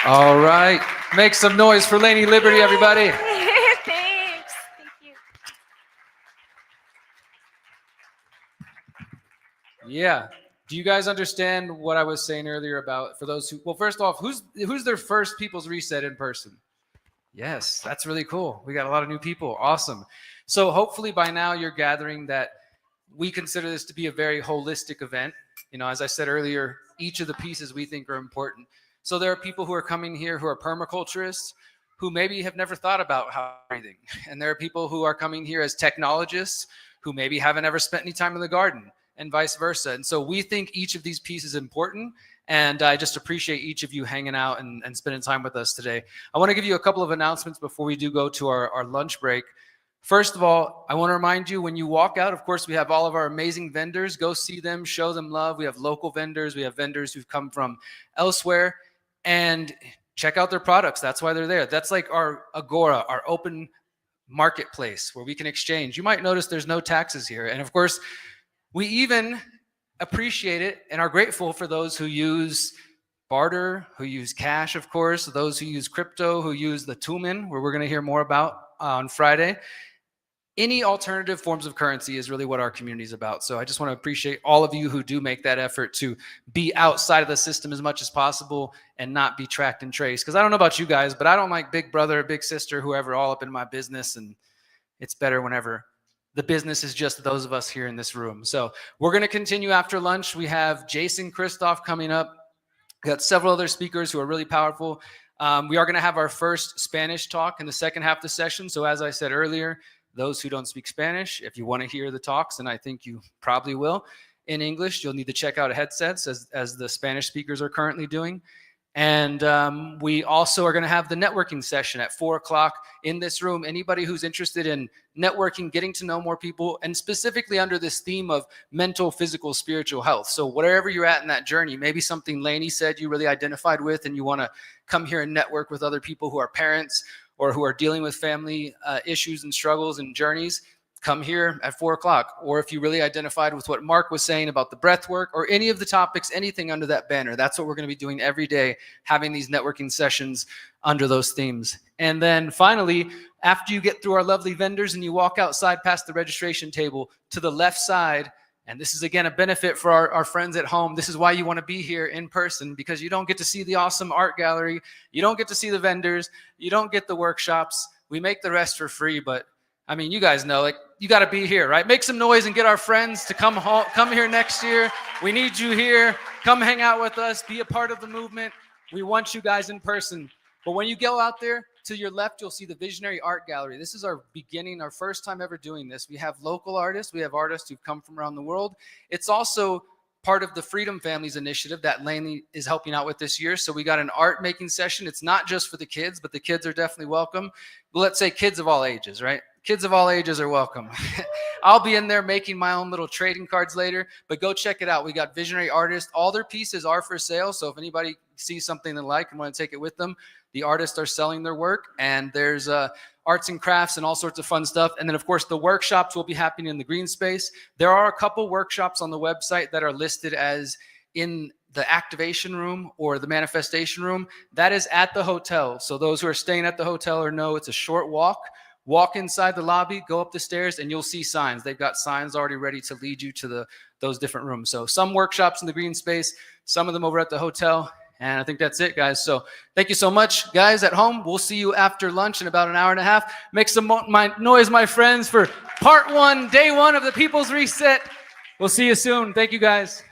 All right. Make some noise for Lady Liberty, everybody. Thanks. Thank you. Yeah. Do you guys understand what I was saying earlier about, for those who, well, first off, who's their first People's Reset in person? Yes, that's really cool. We got a lot of new people. Awesome. So hopefully by now you're gathering that we consider this to be a very holistic event. You know, as I said earlier, each of the pieces we think are important. So there are people who are coming here who are permaculturists, who maybe have never thought about how breathing. And there are people who are coming here as technologists who maybe haven't ever spent any time in the garden, and vice versa. And so we think each of these pieces is important. And I just appreciate each of you hanging out and spending time with us today. I want to give you a couple of announcements before we do go to our lunch break. First of all, I want to remind you, when you walk out, of course, we have all of our amazing vendors. Go see them, show them love. We have local vendors. We have vendors who've come from elsewhere. And check out their products. That's why they're there. That's like our Agora, our open marketplace where we can exchange. You might notice there's no taxes here. And of course, we even appreciate it and are grateful for those who use barter, who use cash, of course, those who use crypto, who use the Tumen, where we're going to hear more about on Friday. Any alternative forms of currency is really what our community is about. So I just want to appreciate all of you who do make that effort to be outside of the system as much as possible and not be tracked and traced. Because I don't know about you guys, but I don't like big brother, big sister, whoever, all up in my business. And it's better whenever the business is just those of us here in this room. So we're going to continue after lunch. We have Jason Christoph coming up. We got several other speakers who are really powerful. We are going to have our first Spanish talk in the second half of the session. So as I said earlier, those who don't speak Spanish, if you want to hear the talks, and I think you probably will, in English, you'll need to check out headsets as the Spanish speakers are currently doing. And we also are going to have the networking session at 4 o'clock in this room. Anybody who's interested in networking, getting to know more people, and specifically under this theme of mental, physical, spiritual health. So wherever you're at in that journey, maybe something Lainey said you really identified with and you want to come here and network with other people who are parents or who are dealing with family issues and struggles and journeys, come here at 4 o'clock. Or if you really identified with what Mark was saying about the breath work or any of the topics, anything under that banner, that's what we're going to be doing every day, having these networking sessions under those themes. And then finally, after you get through our lovely vendors and you walk outside past the registration table to the left side, and this is, again, a benefit for our friends at home. This is why you want to be here in person, because you don't get to see the awesome art gallery. You don't get to see the vendors. You don't get the workshops. We make the rest for free, but I mean, you guys know, like, you got to be here, right? Make some noise and get our friends to come here next year. We need you here. Come hang out with us. Be a part of the movement. We want you guys in person. But when you go out there, to your left, you'll see the Visionary Art Gallery. This is our beginning, our first time ever doing this. We have local artists. We have artists who've come from around the world. It's also part of the Freedom Families initiative that Lainey is helping out with this year. So we got an art making session. It's not just for the kids, but the kids are definitely welcome. But let's say kids of all ages, right? Kids of all ages are welcome. I'll be in there making my own little trading cards later, but go check it out. We got visionary artists. All their pieces are for sale. So if anybody sees something they like and want to take it with them, the artists are selling their work, and there's arts and crafts and all sorts of fun stuff. And then, of course, the workshops will be happening in the green space. There are a couple workshops on the website that are listed as in the activation room or the manifestation room. That is at the hotel. So those who are staying at the hotel or know it's a short walk. Walk inside the lobby, go up the stairs, and you'll see signs. They've got signs already ready to lead you to those different rooms. So some workshops in the green space, some of them over at the hotel. And I think that's it, guys. So thank you so much, guys at home. We'll see you after lunch in about an hour and a half. Make some noise, my friends, for part one, day one of the People's Reset. We'll see you soon. Thank you, guys.